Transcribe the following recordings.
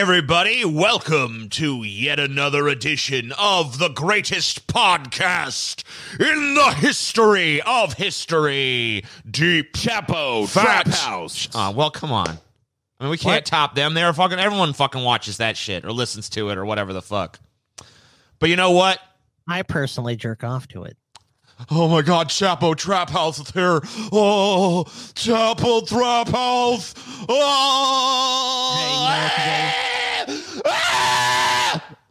everybody. Welcome to yet another edition of the greatest podcast in the history of history. Deep Chapo Fat Trap House. Well, come on. I mean, we can't top them. They're fucking. Everyone fucking watches that shit or listens to it or whatever the fuck. But you know what? I personally jerk off to it. Oh my God, Chapo Trap House is here. Oh, Chapo Trap House. Oh.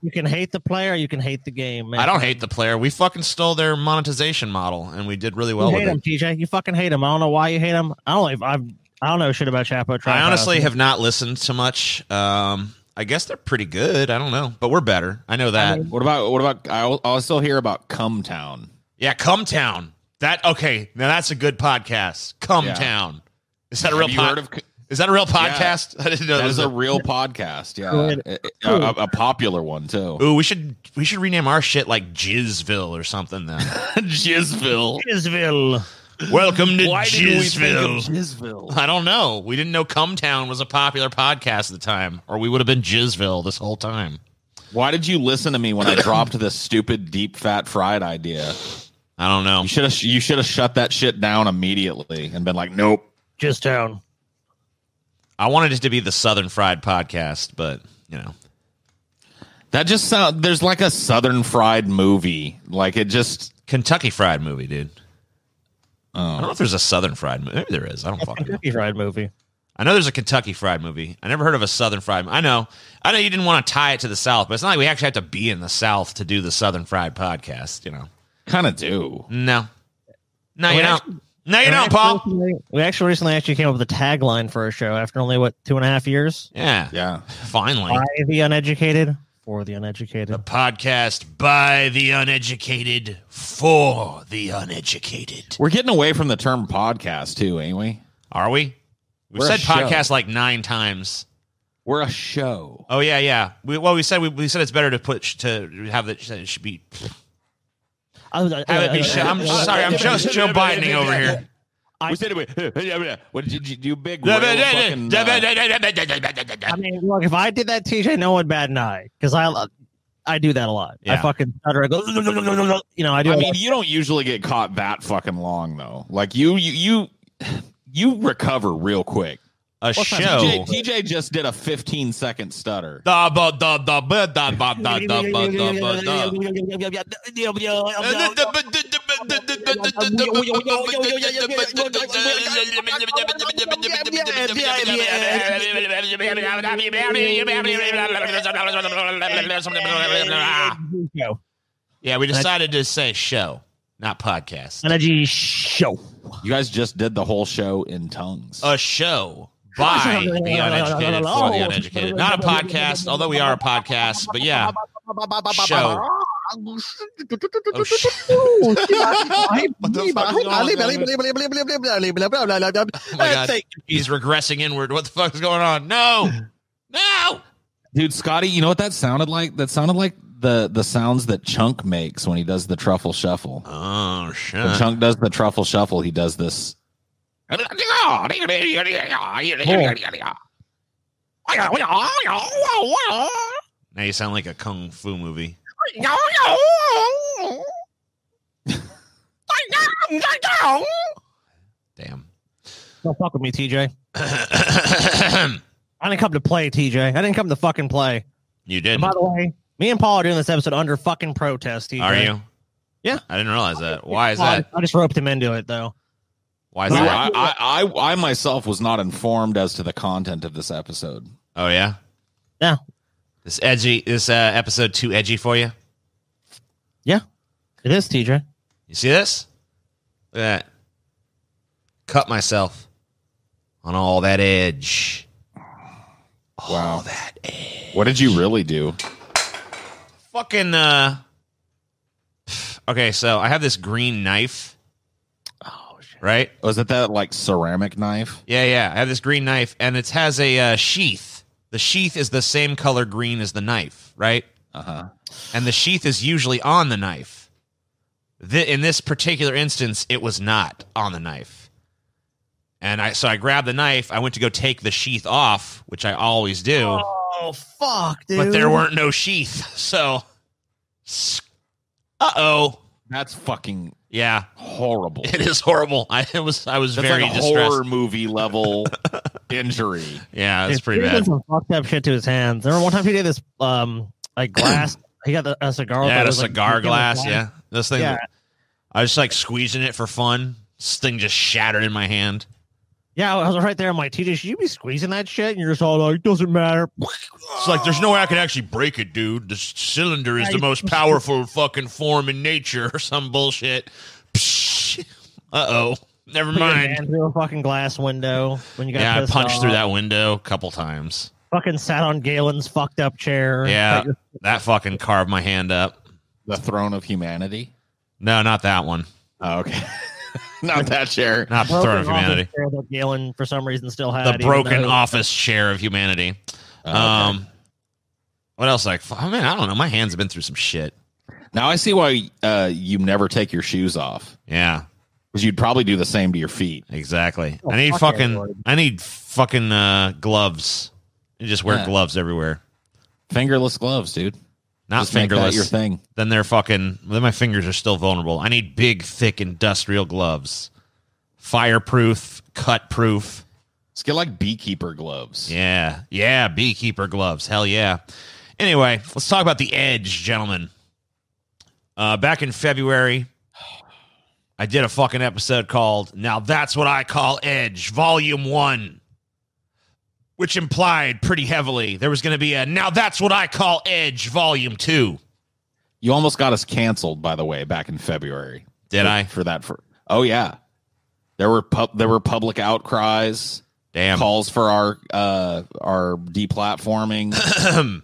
You can hate the player, you can hate the game, man. I don't hate the player. We fucking stole their monetization model, and we did really well you with hate him, it. TJ. You fucking hate him. I don't know why you hate him. I don't know shit about Chapo Trap I honestly House. have not listened to much. I guess they're pretty good. I don't know, but we're better. I know that. What about? I still hear about Cumtown. Yeah, Cumtown. Okay. Now that's a good podcast. Cumtown. Is that a real podcast? Is that a real podcast? Yeah. I didn't know that that is was a real podcast. Yeah, Cool. a popular one too. Ooh, we should rename our shit like Jizzville or something then. Jizzville. Jizzville. Welcome to Why did we think of Jizzville. Jizzville? I don't know. We didn't know Cumtown was a popular podcast at the time, or we would have been Jizzville this whole time. Why did you listen to me when I dropped this stupid deep fat fried idea? I don't know. You should have shut that shit down immediately and been like, nope. Jizztown. I wanted it to be the Southern Fried Podcast, but you know, That just sound. There's like a Southern fried movie. Like it just. Kentucky Fried Movie, dude. I don't know Oh. if there's a Southern Fried movie. Maybe there is. I don't fucking know. Kentucky Fried Movie. I know there's a Kentucky Fried Movie. I never heard of a Southern Fried. I know you didn't want to tie it to the South, but it's not like we actually have to be in the South to do the Southern Fried Podcast. You know. Kind of do. No, you We don't. No, you don't, Paul. We actually recently came up with a tagline for a show after only 2.5 years. Yeah. Yeah. Finally. By the uneducated, for the uneducated. A podcast by the uneducated, for the uneducated. We're getting away from the term podcast too, ain't we? Are we? We've We're a said show. podcast like 9 times. We're a show. Oh yeah. We said it's better to have it should be. Have it be. I'm sorry. I'm just Joe Bidening over here. We said it. What did you do? Big royal fucking, I mean, look, if I did that, TJ, no one bat an eye, because I do that a lot. Yeah. I fucking stutter. I go, I do. I mean, you don't usually get caught that fucking long though. Like you recover real quick. A show. TJ just did a 15-second stutter. Yeah, we decided to say show, not podcast. Energy show. You guys just did the whole show in tongues. A show by the uneducated for the uneducated. Not a podcast, although we are a podcast, but yeah. Show. Oh, oh my God. He's regressing inward. What the fuck is going on? No. Dude, Scotty, you know what that sounded like? That sounded like the sounds that Chunk makes when he does the truffle shuffle. Oh, shit. When Chunk does the truffle shuffle, he does this. Now you sound like a kung fu movie. Damn. Don't fuck with me, TJ. I didn't come to play, TJ. I didn't come to fucking play. You And did. by the way, me and Paul are doing this episode under fucking protest, TJ. Are you? Yeah. I didn't realize that. Why is that? I just roped him into it, though. Why is that? I myself was not informed as to the content of this episode. Oh, yeah? Yeah. This episode too edgy for you? Yeah. It is, TJ. You see this? Look at that. Cut myself on all that edge. Wow. All that edge. What did you really do? Fucking, okay, so I have this green knife. Oh, shit. Right? Was it that like ceramic knife? Yeah. I have this green knife, and it has a sheath. The sheath is the same color green as the knife, right? Uh-huh. And the sheath is usually on the knife. In this particular instance, it was not on the knife. And so I grabbed the knife. I went to go take the sheath off, which I always do. Oh fuck, dude! but there weren't no sheath. So, That's fucking yeah, horrible. it is horrible. I was That's very like a distressed. horror movie level injury. Yeah, it's Dude, pretty he did bad. some fucked up shit to his hands. Remember one time he did this like glass. He got a cigar. Yeah, that a was, like, cigar in the glass. Yeah, this thing. Yeah. I was like squeezing it for fun. This thing just shattered in my hand. Yeah, I was right there. I'm like, TJ, should you be squeezing that shit? And you're just all like, doesn't matter. It's like there's no way I can actually break it, dude. The cylinder is the most powerful fucking form in nature, or some bullshit. Never Put your mind. hand through a fucking glass window when you got Yeah, I pissed punched off. through that window a couple times. Fucking sat on Galen's fucked up chair. Yeah, Cut your- that fucking carved my hand up. The Throne of Humanity. No, not that one. Oh, okay. Not that chair. Not the broken Throne of office Humanity. chair that Galen for some reason still had. The even broken though- office chair of humanity. Oh, okay. What else? Like, I mean, I don't know. My hands have been through some shit. Now I see why you never take your shoes off, Yeah, because you'd probably do the same to your feet. exactly. Oh, I need fuck yeah, fucking. Lord. I need fucking gloves. You just wear Yeah. gloves everywhere. Fingerless gloves, dude. Not Just make that fingerless. your thing. Then they're fucking. Then my fingers are still vulnerable. I need big, thick, industrial gloves. Fireproof, cut proof. Let's get like beekeeper gloves. Yeah. Yeah. Beekeeper gloves. Hell yeah. Anyway, let's talk about the Edge, gentlemen. Back in February, I did a fucking episode called Now That's What I Call Edge, Volume 1, which implied pretty heavily there was going to be a Now That's What I Call Edge, Volume 2. You almost got us canceled, by the way, back in February. Did I? For that? Oh yeah, there were public outcries, Damn. calls for our deplatforming.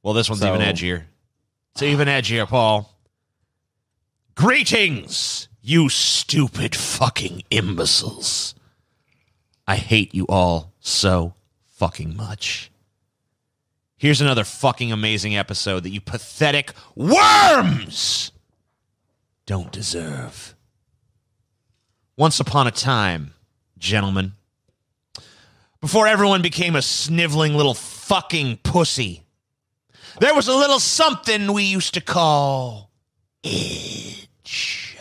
Well, this one's So- even edgier. It's even edgier, Paul. Greetings, you stupid fucking imbeciles. I hate you all so fucking much. Here's another fucking amazing episode that you pathetic worms don't deserve. Once upon a time, gentlemen, before everyone became a sniveling little fucking pussy, there was a little something we used to call Edge.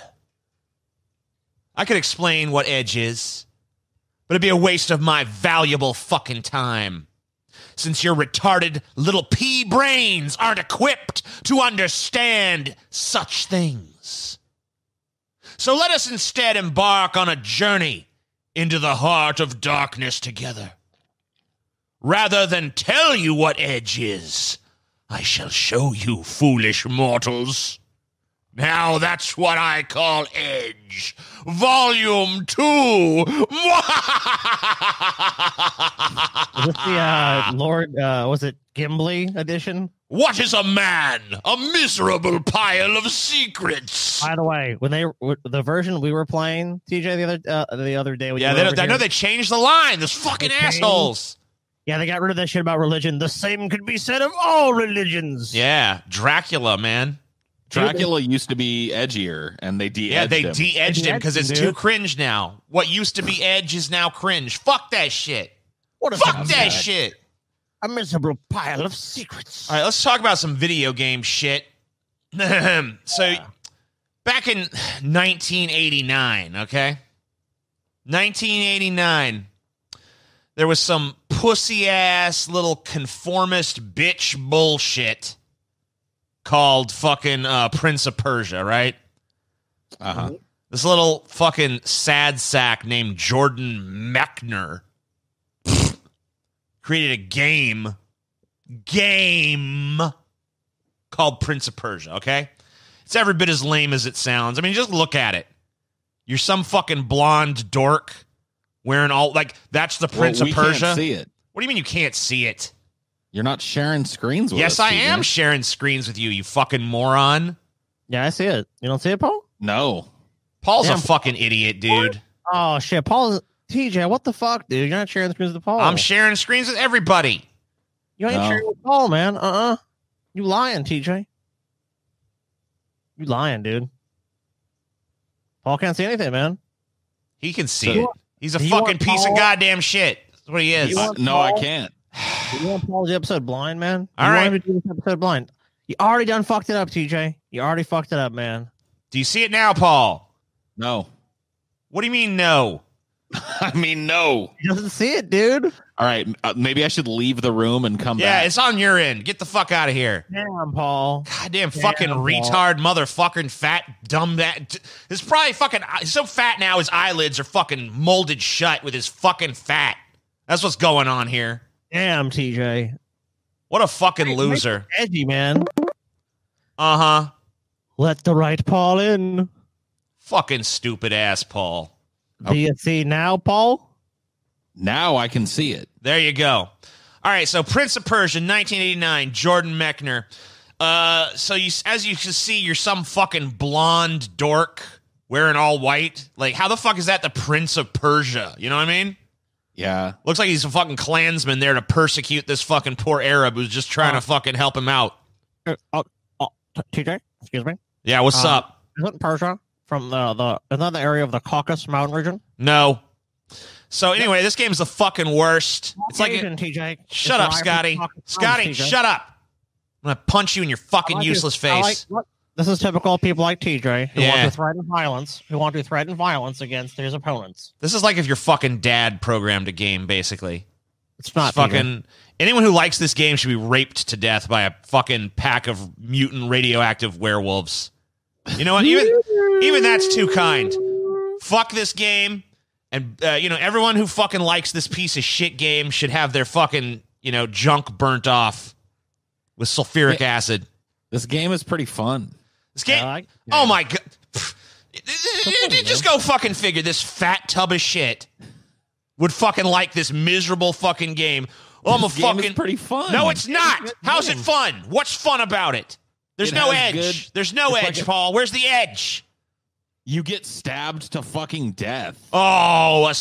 I could explain what Edge is, but it'd be a waste of my valuable fucking time, since your retarded little pea brains aren't equipped to understand such things. So let us instead embark on a journey into the heart of darkness together. Rather than tell you what Edge is, I shall show you, foolish mortals. Now that's what I call Edge, Volume 2. Is this the Lord? Was it Gimli edition? What is a man? A miserable pile of secrets. By the way, when the version we were playing, TJ, the other day, when Yeah, you were over I know here, they changed the line. Those fucking They changed- assholes. yeah, they got rid of that shit about religion. The same could be said of all religions. Yeah, Dracula, man. Dracula used to be edgier, and they de-edged Yeah, they him. de-edged him because it's Dude. too cringe now. What used to be Edge is now cringe. Fuck that shit. What is Fuck that shit. A miserable pile of secrets. All right, let's talk about some video game shit. So, back in 1989, okay? 1989, there was some pussy-ass little conformist bitch bullshit called fucking Prince of Persia, right? Uh-huh. This little fucking sad sack named Jordan Mechner created a game called Prince of Persia, okay? It's every bit as lame as it sounds. I mean, just look at it. You're some fucking blonde dork wearing all, like, that's the Prince Well, of we Persia? can't see it. What do you mean you can't see it? You're not sharing screens with Yes, us. I TJ. am sharing screens with you, you fucking moron. Yeah, I see it. You don't see it, Paul? No. Paul's Damn. a fucking idiot, dude. Oh shit, Paul. TJ, what the fuck, dude? You're not sharing the screens with Paul. I'm sharing screens with everybody. You ain't No. sharing with Paul, man. You lying, TJ. You lying, dude. Paul can't see anything, man. He can see So- it. He's a Do you fucking want piece of Paul- goddamn shit. That's what he is. You want No, I Paul? can't. You want to pause the episode blind, man? All you right. want to do this episode blind? You already done fucked it up, TJ. You already fucked it up, man. Do you see it now, Paul? No. What do you mean, no? I mean, no. He doesn't see it, dude. All right. Maybe I should leave the room and come Yeah, back. it's on your end. Get the fuck out of here. Damn, Paul. Goddamn Damn, fucking Paul. retard motherfucker and fat dumb that. He's probably fucking. He's so fat now his eyelids are fucking molded shut with his fucking fat. That's what's going on here. Damn, TJ. What a fucking Make loser. it edgy, man. Uh-huh. Let the right Paul in. Fucking stupid ass Paul. Do you see now, Paul? Now I can see it. There you go. All right, so Prince of Persia, 1989, Jordan Mechner. So you, as you can see, you're some fucking blonde dork wearing all white. Like, how the fuck is that the Prince of Persia? You know what I mean? Yeah. Looks like he's a fucking Klansman there to persecute this fucking poor Arab who's just trying to fucking help him out. TJ, excuse me. Yeah, what's up? Isn't Persia from the another area of the Caucasus Mountain region? No. So anyway, this game's the fucking worst. It's like, TJ. shut up, Scotty. Scotty, shut up. I'm gonna punch you in your fucking useless face. This is typical of people like TJ who Yeah. want to threaten violence against his opponents. This is like if your fucking dad programmed a game, basically. It's not It's fucking anyone who likes this game should be raped to death by a fucking pack of mutant radioactive werewolves. You know what? Even that's too kind. Fuck this game, and everyone who fucking likes this piece of shit game should have their fucking junk burnt off with sulfuric acid. This game is pretty fun. This game. Oh my god. Just go fucking figure. This fat tub of shit would fucking like this miserable fucking game. Oh, I'm a This game fucking is pretty fun. No, it's not. How's it fun? What's fun about it? There's It no has edge. good- There's no it's edge, like Paul. Where's the edge? You get stabbed to fucking death. Oh,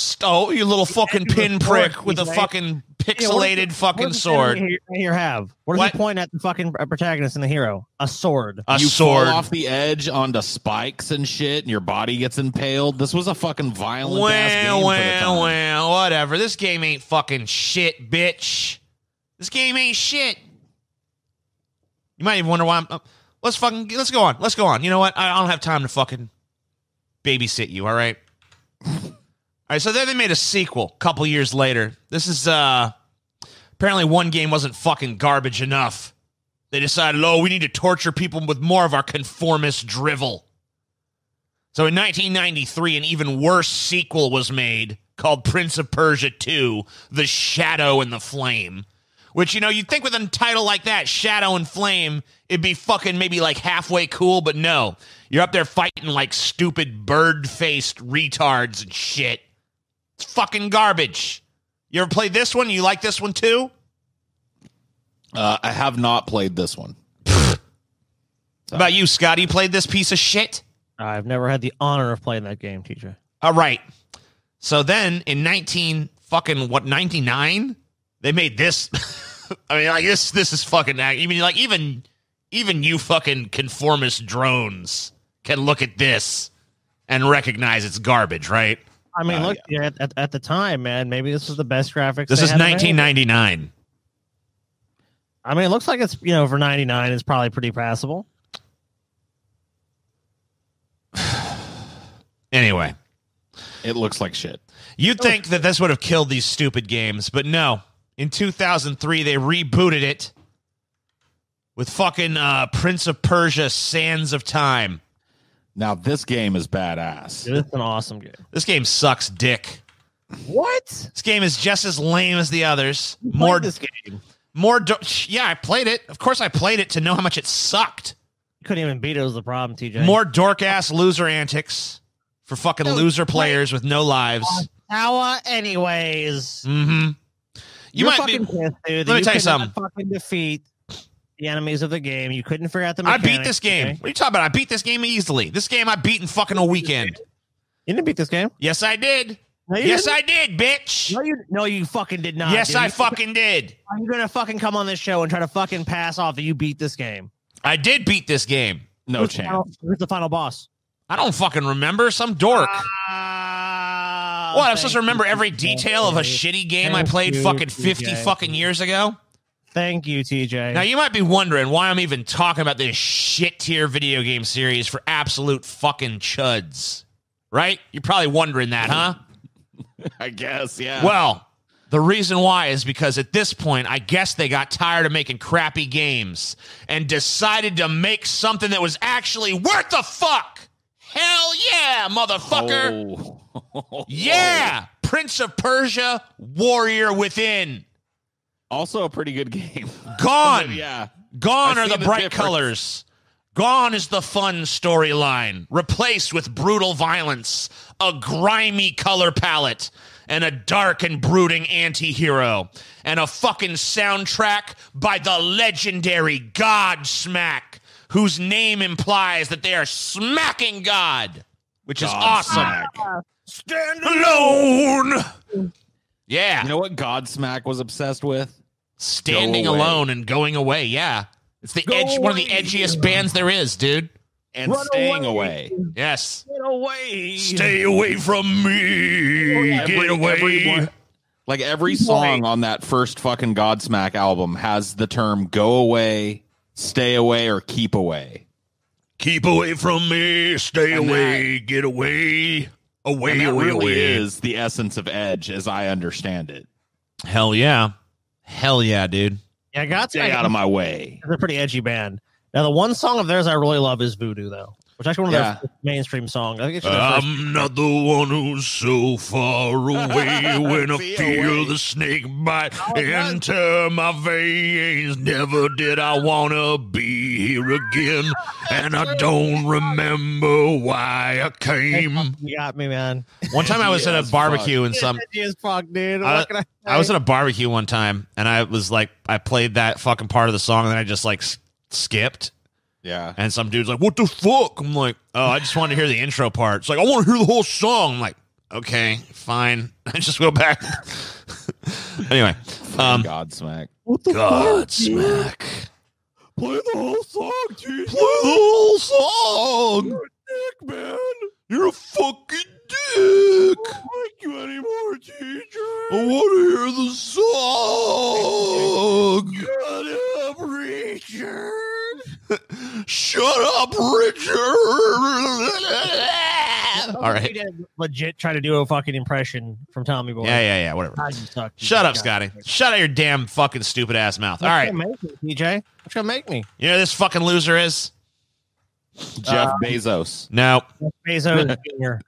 you little fucking edge of a pinprick sword, with a TJ. fucking pixelated fucking What does the sword. enemy here have? What does What? he point at the fucking protagonist and the hero? A sword. A You sword. fall off the edge onto spikes and shit, and your body gets impaled. This was a fucking violent ass game for the time. Well, whatever. This game ain't fucking shit, bitch. This game ain't shit. You might even wonder why I'm. Let's go on. Let's go on. You know what? I don't have time to fucking babysit you. All right. All right. So then they made a sequel a couple years later. This is apparently one game wasn't fucking garbage enough. They decided, we need to torture people with more of our conformist drivel. So in 1993, an even worse sequel was made called Prince of Persia 2, The Shadow and the Flame. Which, you'd think with a title like that, Shadow and Flame, it'd be fucking maybe like halfway cool, but no. You're up there fighting like stupid bird-faced retards and shit. It's fucking garbage. You ever played this one? You like this one too? I have not played this one. How about you, Scott? You played this piece of shit? I've never had the honor of playing that game, TJ. All right. So then in 99, they made this. I mean, like this is fucking. Even you fucking conformist drones can look at this and recognize it's garbage, right? I mean, look, at the time, man, maybe this was the best graphics. This they is had available. 1999. I mean, it looks like it's, for 99, it's probably pretty passable. Anyway, It looks like shit. you'd think that this would have killed these stupid games, but no. In 2003, they rebooted it with fucking Prince of Persia: Sands of Time. Now this game is badass. Dude, it's an awesome game. This game sucks dick. What? This game is just as lame as the others. Played this game. Yeah, I played it. Of course, I played it to know how much it sucked. You couldn't even beat it. Was the problem, TJ? More dork ass loser antics for fucking loser players with no lives. Tower, anyways. Mm-hmm. You You're might be. fucking pissed, dude. Let me tell you could not something. Fucking defeat the enemies of the game. You couldn't figure out the I mechanics. beat this game. okay? What are you talking about? I beat this game easily. This game I beat in fucking a weekend. You didn't beat this game. Yes, I did. No, you Yes, didn't. I did, bitch. No, you fucking did not. Yes, dude. I fucking did. Are you gonna fucking come on this show and try to fucking pass off that you beat this game? I did beat this game. No chance. Who's the final boss? I don't fucking remember. Some dork. What? I'm supposed to remember every detail of a shitty game I played fucking 50 fucking years ago? Thank you, TJ. Now, you might be wondering why I'm even talking about this shit tier video game series for absolute fucking chuds. Right? You're probably wondering that, huh? I guess, yeah. Well, the reason why is because at this point, I guess they got tired of making crappy games and decided to make something that was actually worth the fuck. Hell yeah, motherfucker. Oh. Yeah. Prince of Persia, Warrior Within. Also a pretty good game. Gone. Yeah. Gone I are see the the bright difference. colors. Gone is the fun storyline, replaced with brutal violence, a grimy color palette, and a dark and brooding anti-hero, and a fucking soundtrack by the legendary Godsmack, whose name implies that they are smacking God, which is awesome. Godsmack. Stand Alone. Yeah. You know what Godsmack was obsessed with? Standing Go away. alone and going away. Yeah. It's the edge, one of the edgiest bands there is, dude. And Run staying away. away. Yes. Get away. Stay away from me. Get away. Like every song on that first fucking Godsmack album has the term go away, stay away, or keep away. Keep away from me. Stay And away. Get away. Away, And that away, really away. is the essence of Edge as I understand it. Hell yeah. Hell yeah, dude. Yeah, Stay out of my way. They're a pretty edgy band. Now, the one song of theirs I really love is Voodoo, though, which is actually one of Yeah. their mainstream songs. I think it's their first. I'm not the one who's so far away when I See feel away. the snake bite Oh, God. enter my veins. Never did I want to be here again, and I don't remember why I came. You got me, man. One time I was at a As barbecue and some Edgy as fuck, dude. I- What can I I was say? at a barbecue one time, and I was like, I played that fucking part of the song, and then I just like skipped. Yeah. And some dude's like, "What the fuck?" I'm like, "Oh, I just wanted to hear the intro part." It's like, "I want to hear the whole song." I'm like, "Okay, fine." I just go back. Anyway, Godsmack. Godsmack. Play the whole song, dude. Play the whole song. Dick, man. You're a fucking dick. I don't like you anymore, teacher. I want to hear the song. Shut up, Richard. Shut up, Richard. All right. You did legit try to do a fucking impression from Tommy Boy. Yeah, whatever. God, you suck. Shut up, Scotty. Shut out your damn fucking stupid ass mouth. All right. Make me, TJ. What's gonna make me? You know who this fucking loser is? Jeff Bezos. No. Bezos Jr.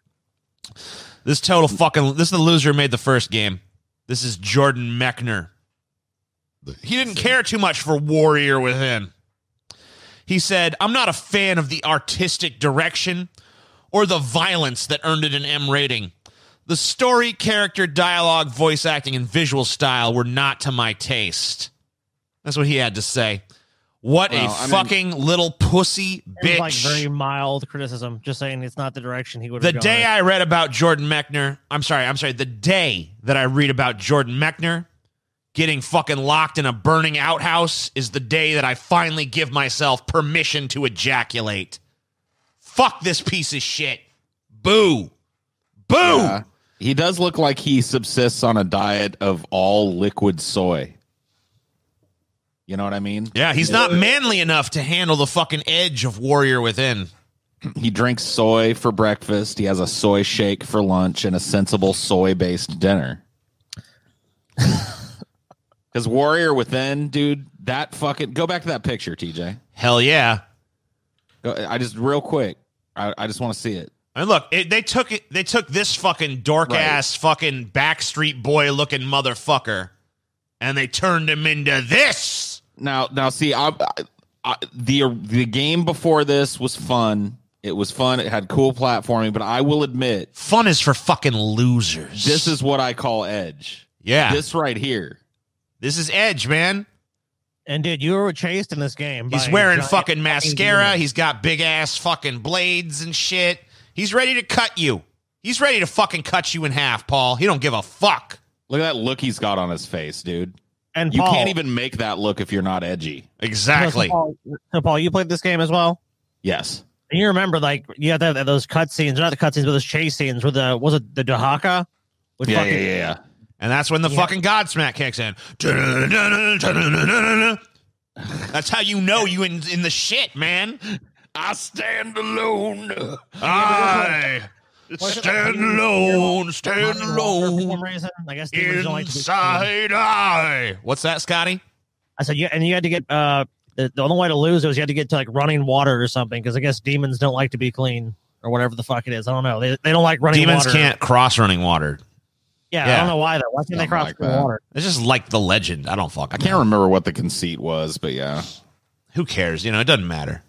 This is the loser who made the first game. This is Jordan Mechner. He didn't care too much for Warrior Within. He said, "I'm not a fan of the artistic direction or the violence that earned it an M rating. The story, character, dialogue, voice acting, and visual style were not to my taste." That's what he had to say. What Well, a I mean- fucking little pussy It's bitch. like very mild criticism, just saying it's not the direction he would The have gone. day I read about Jordan Mechner, I'm sorry, the day that I read about Jordan Mechner getting fucking locked in a burning outhouse is the day that I finally give myself permission to ejaculate. Fuck this piece of shit. Boo. Boo. Yeah. He does look like he subsists on a diet of all liquid soy. You know what I mean? Yeah, he's not manly enough to handle the fucking edge of Warrior Within. He drinks soy for breakfast. He has a soy shake for lunch and a sensible soy-based dinner. Because Warrior Within, dude, that fucking... Go back to that picture, TJ. Hell yeah. I just, real quick, I just want to see it. And look, they took this fucking dork ass fucking Backstreet Boy looking motherfucker, and they turned him into this. Now, see, the game before this was fun. It was fun. It had cool platforming, but I will admit, Fun is for fucking losers. this is what I call Edge. yeah. This right here. This is Edge, man. And dude, you were chased in this game. He's by wearing giant fucking mascara. demons. He's got big ass fucking blades and shit. He's ready to cut you. He's ready to fucking cut you in half, Paul. He don't give a fuck. Look at that look he's got on his face, dude. And You Paul, can't even make that look if you're not edgy. Exactly. So Paul, you played this game as well. Yes. And you remember, like, you have those cutscenes, not the cutscenes, but those chase scenes with was it the Dahaka? With Yeah, fucking, yeah. And that's when the Yeah. fucking Godsmack kicks in. That's how you know you in the shit, man. I stand alone. I Was it stand like- alone, stand For some alone. reason. I guess demons don't like to be clean. Inside I. What's that, Scotty? I said, yeah, and you had to get the only way to lose was you had to get to like running water or something because I guess demons don't like to be clean or whatever the fuck it is. I don't know. They don't like running Demons water. can't cross running water. Yeah, Yeah. I don't know why though. Why can't they Something cross like the that. water? It's just like the legend. I don't fucking I can't remember what the conceit was, but yeah. Who cares? You know, it doesn't matter.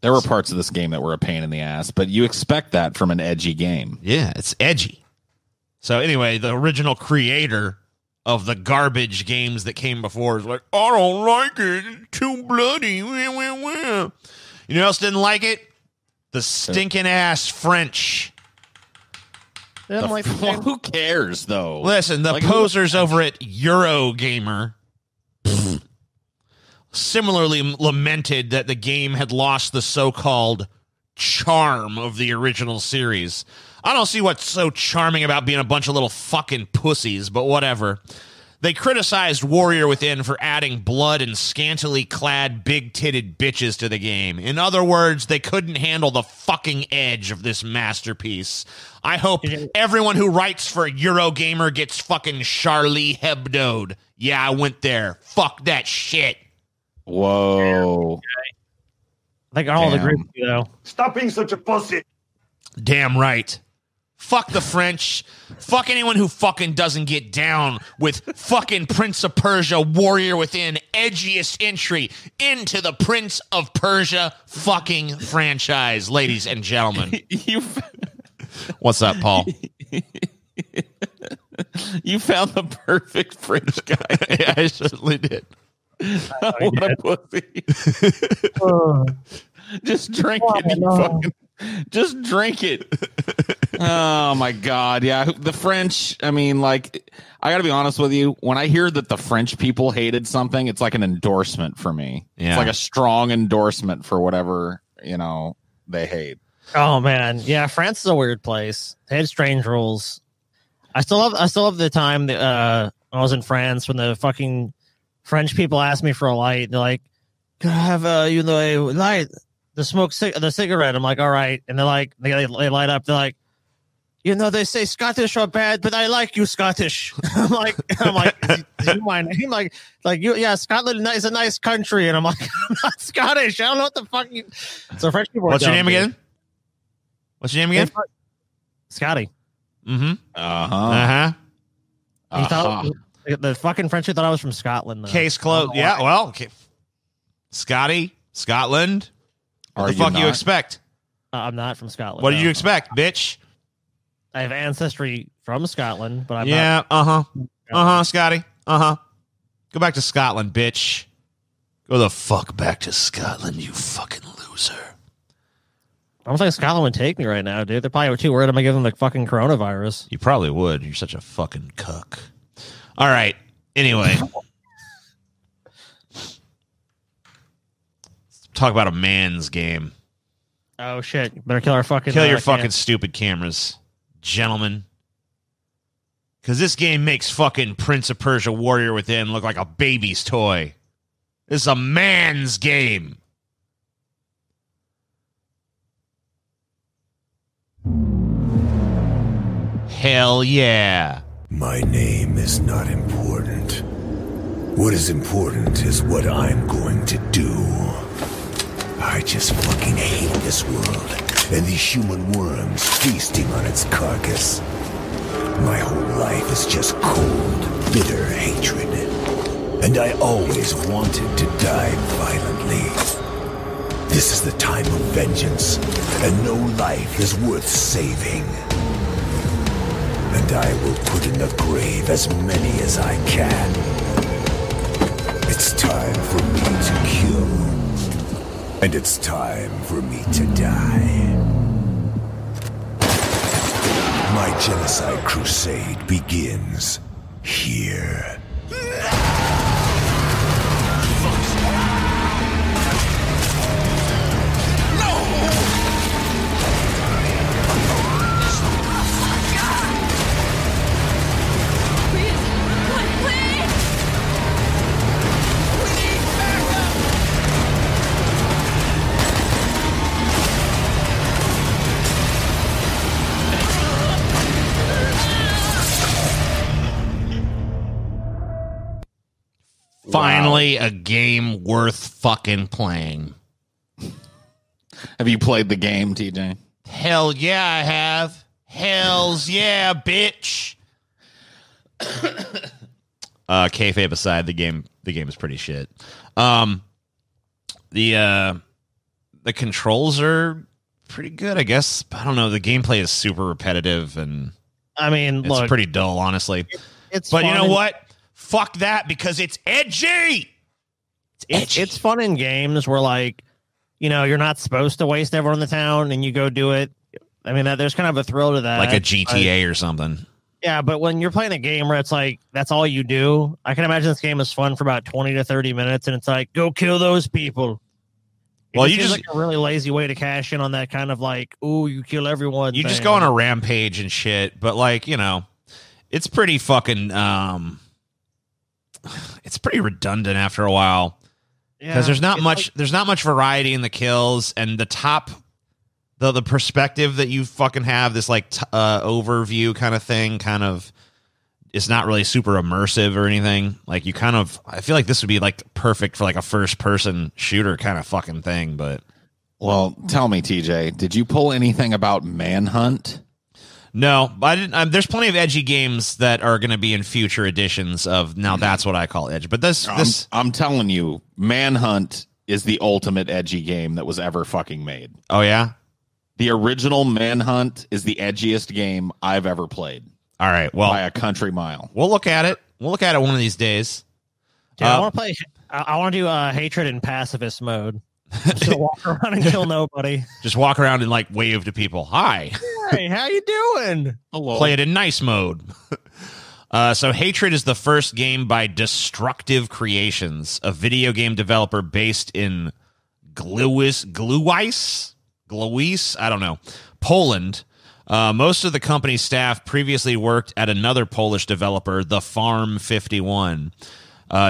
There were parts of this game that were a pain in the ass, but you expect that from an edgy game. Yeah, it's edgy. So anyway, the original creator of the garbage games that came before is like, I don't like it. It's too bloody. Wah, wah, wah. You know who else didn't like it? The stinking ass French. They don't like the game. Who cares, though? Listen, the Like, posers over at Eurogamer similarly lamented that the game had lost the so-called charm of the original series. I don't see what's so charming about being a bunch of little fucking pussies, but whatever. They criticized Warrior Within for adding blood and scantily clad big-titted bitches to the game. In other words, they couldn't handle the fucking edge of this masterpiece. I hope everyone who writes for Eurogamer gets fucking Charlie Hebdo'd. Yeah, I went there. Fuck that shit. Whoa. I think all Damn. agree with you though. Stop being such a pussy. Damn right. Fuck the French. Fuck anyone who fucking doesn't get down with fucking Prince of Persia, Warrior Within, edgiest entry into the Prince of Persia fucking franchise, ladies and gentlemen. You What's up, Paul? you found the perfect French guy. Yeah, I certainly did. What a pussy. Just drink it. You fucking, just drink it. Oh my god, yeah. The French, I mean, like, I gotta be honest with you, when I hear that the French people hated something, it's like an endorsement for me. Yeah. It's like a strong endorsement for whatever, you know, they hate. Oh man, yeah. France is a weird place. They had strange rules. I still love the time that when I was in France when the fucking French people asked me for a light. They're like, "Can I have a light to smoke the cigarette?" I'm like, "All right," and they're like, they light up. They're like, they say Scottish are bad, but I like you Scottish. I'm like, is you my name? Like you, yeah, Scotland is a nice country, and I'm like, I'm not Scottish. I don't know what the fuck you. So French people. What's your name again? What's your name again? Scotty. Mm-hmm. Uh-huh. Uh-huh. He thought the fucking French thought I was from Scotland. Though. Case closed. Yeah, well, okay. Scotty, Scotland. What the fuck you expect? I'm not from Scotland. What did no. you expect, bitch? I have ancestry from Scotland, but I'm Yeah, Scotty. Go back to Scotland, bitch. Go the fuck back to Scotland, you fucking loser. I don't think Scotland would take me right now, dude. They're probably too worried I'm gonna give them the fucking coronavirus. You probably would. You're such a fucking cuck. All right. Anyway. Let's talk about a man's game. Oh shit! You better kill our fucking. Kill your fucking stupid cameras, gentlemen. Because this game makes fucking Prince of Persia Warrior Within look like a baby's toy. This is a man's game. Hell yeah. My name is not important. What is important is what I'm going to do. I just fucking hate this world and these human worms feasting on its carcass. My whole life is just cold, bitter hatred. And I always wanted to die violently. This is the time of vengeance, and no life is worth saving. And I will put in the grave as many as I can. It's time for me to kill. And it's time for me to die. My genocide crusade begins here. Finally, a game worth fucking playing. Have you played the game, TJ? Hell yeah, I have. Hells yeah, bitch. Kayfabe aside, the game is pretty shit. The controls are pretty good, I guess. I don't know. The gameplay is super repetitive, and I mean, it's look, pretty dull, honestly. it's But you fun know in- what? Fuck that, because it's edgy. It's fun in games where, like, you know, you're not supposed to waste everyone in the town, and you go do it. I mean, there's kind of a thrill to that, Like a GTA or something. Yeah, but when you're playing a game where it's like that's all you do, I can imagine this game is fun for about 20 to 30 minutes, and it's like, go kill those people. Well, It you seems just- like a really lazy way to cash in on that kind of like, ooh, you kill everyone. You just thing. go on a rampage and shit, but like, you know, it's pretty fucking it's pretty redundant after a while. Because there's not much variety in the kills, and the perspective that you fucking have, this like overview kind of thing, kind of is not really super immersive or anything. Like you kind of, I feel like this would be like perfect for like a first person shooter kind of fucking thing. But Well, tell me, TJ, did you pull anything about Manhunt? no, I didn't. There's plenty of edgy games that are going to be in future editions of now. That's what I call edge. But this, I'm telling you, Manhunt is the ultimate edgy game that was ever fucking made. oh yeah. The original Manhunt is the edgiest game I've ever played All right. Well, by a country mile. we'll look at it. We'll look at it one of these days. Dude, I want to play. I want to do hatred in pacifist mode. Just to walk around and kill nobody. Just walk around and like wave to people. Hi. Hey, how you doing? Hello. Play it in nice mode. So Hatred is the first game by Destructive Creations, a video game developer based in Gliwice, I don't know, Poland. Most of the company's staff previously worked at another Polish developer, The Farm 51.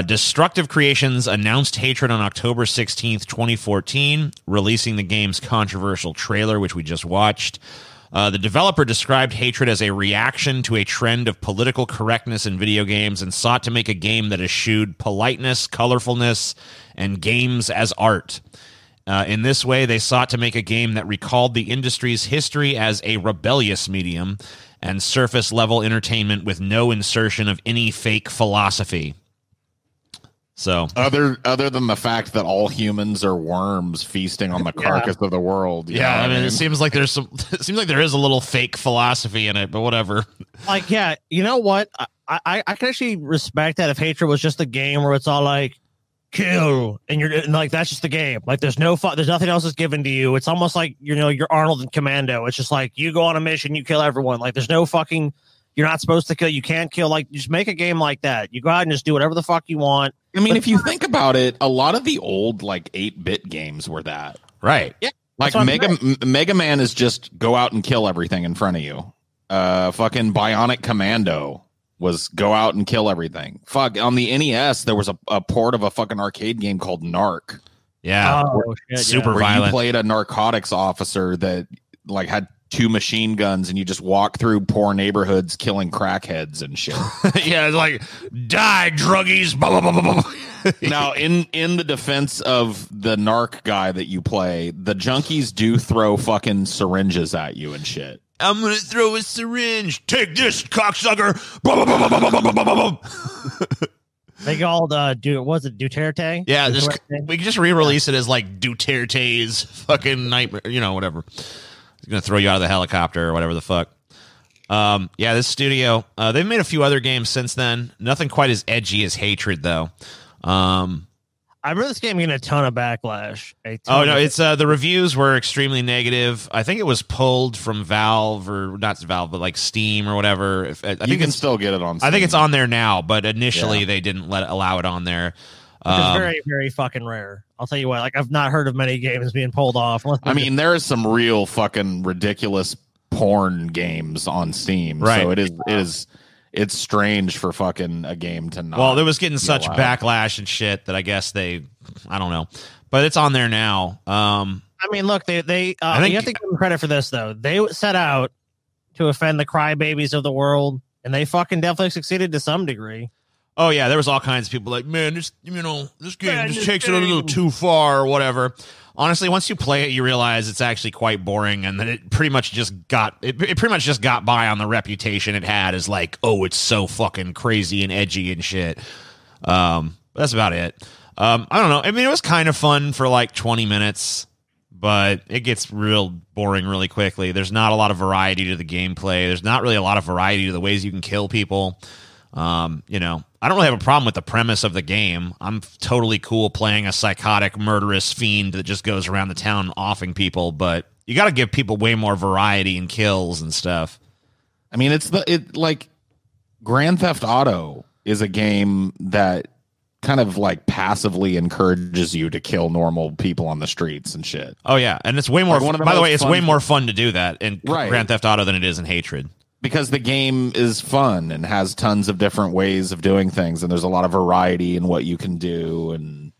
Destructive Creations announced Hatred on October 16th, 2014, releasing the game's controversial trailer, which we just watched. The developer described Hatred as a reaction to a trend of political correctness in video games and sought to make a game that eschewed politeness, colorfulness, and games as art. In this way, they sought to make a game that recalled the industry's history as a rebellious medium and surface-level entertainment with no insertion of any fake philosophy. So, Other than the fact that all humans are worms feasting on the carcass of the world. you know yeah, what I mean, it seems like there's some. It seems like there is a little fake philosophy in it, but whatever. Like, yeah, you know what? I can actually respect that if Hatred was just a game where it's all like kill and like that's just the game. Like there's there's nothing else is given to you. It's almost like you're Arnold and Commando. It's just like you go on a mission, you kill everyone. Like there's no fucking. You're not supposed to kill. You can't kill. Like just make a game like that. You go out and just do whatever the fuck you want. I mean, if you think about it, a lot of the old like 8-bit games were that. Right. Yeah. Like That's what I'm Mega Man is just go out and kill everything in front of you. Fucking Bionic Commando was go out and kill everything. Fuck, on the NES there was a port of a fucking arcade game called Narc, Yeah. Oh shit! Super yeah. where violent. you played a narcotics officer that like had 2 machine guns and you just walk through poor neighborhoods killing crackheads and shit. Yeah, it's like die druggies. Blah, blah, blah, blah, blah. Now, in the defense of the narc guy that you play, the junkies do throw fucking syringes at you and shit. I'm gonna throw a syringe. Take this, cocksucker. Blah, blah, blah, blah, blah, blah, blah, blah, blah. They called was it Duterte? Yeah, Duterte? we can just re-release it as like Duterte's fucking nightmare. You know, whatever. He's gonna throw you out of the helicopter or whatever the fuck. Yeah, this studio, they've made a few other games since then. Nothing quite as edgy as Hatred, though. I remember this game getting a ton of backlash. Oh no, it's the reviews were extremely negative. I think it was pulled from Valve or not Valve, but like Steam or whatever. I You think can it's still get it on Steam. I think it's on there now, but initially Yeah. they didn't allow it on there. Which is very, very fucking rare. I'll tell you what. Like I've not heard of many games being pulled off. I mean, there is some real fucking ridiculous porn games on Steam. Right. So it's strange for fucking a game to not. Well, it was getting such allowed. backlash and shit that I guess I don't know, but it's on there now. I mean, look, they I think- you have to give them credit for this though. They set out to offend the crybabies of the world, and they fucking definitely succeeded to some degree. Oh yeah, there was all kinds of people like, man, this game just takes it a little too far or whatever. Honestly, once you play it, you realize it's actually quite boring, and that it pretty much just got by on the reputation it had as like, oh, it's so fucking crazy and edgy and shit. That's about it. I don't know. I mean, it was kind of fun for like 20 minutes, but it gets real boring really quickly. There's not a lot of variety to the gameplay. There's not really a lot of variety to the ways you can kill people. I don't really have a problem with the premise of the game. I'm totally cool playing a psychotic, murderous fiend that just goes around the town offing people, but you got to give people way more variety in kills and stuff. I mean, like Grand Theft Auto is a game that kind of like passively encourages you to kill normal people on the streets and shit. Oh yeah, and it's way more. Like by the way, it's way more fun to do that in Grand Theft Auto than it is in Hatred. Because the game is fun and has tons of different ways of doing things, and there's a lot of variety in what you can do. And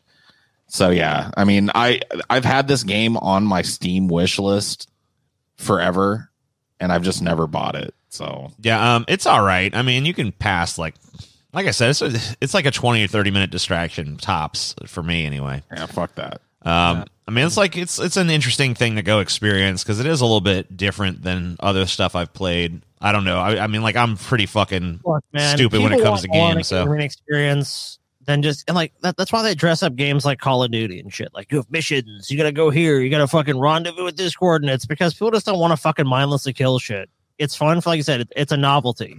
so, yeah, I mean, I've had this game on my Steam wish list forever, and I've just never bought it. So yeah, it's all right. I mean, you can pass like I said, it's like a 20 or 30 minute distraction tops for me anyway. Yeah, fuck that. I mean, it's like it's an interesting thing to go experience because it is a little bit different than other stuff I've played. I don't know. I mean, like I'm pretty fucking stupid when it comes to games. So experience than just and like that's why they dress up games like Call of Duty and shit. Like you have missions, you gotta go here, you gotta fucking rendezvous with this coordinates because people just don't want to fucking mindlessly kill shit. It's fun, like you said, it's a novelty,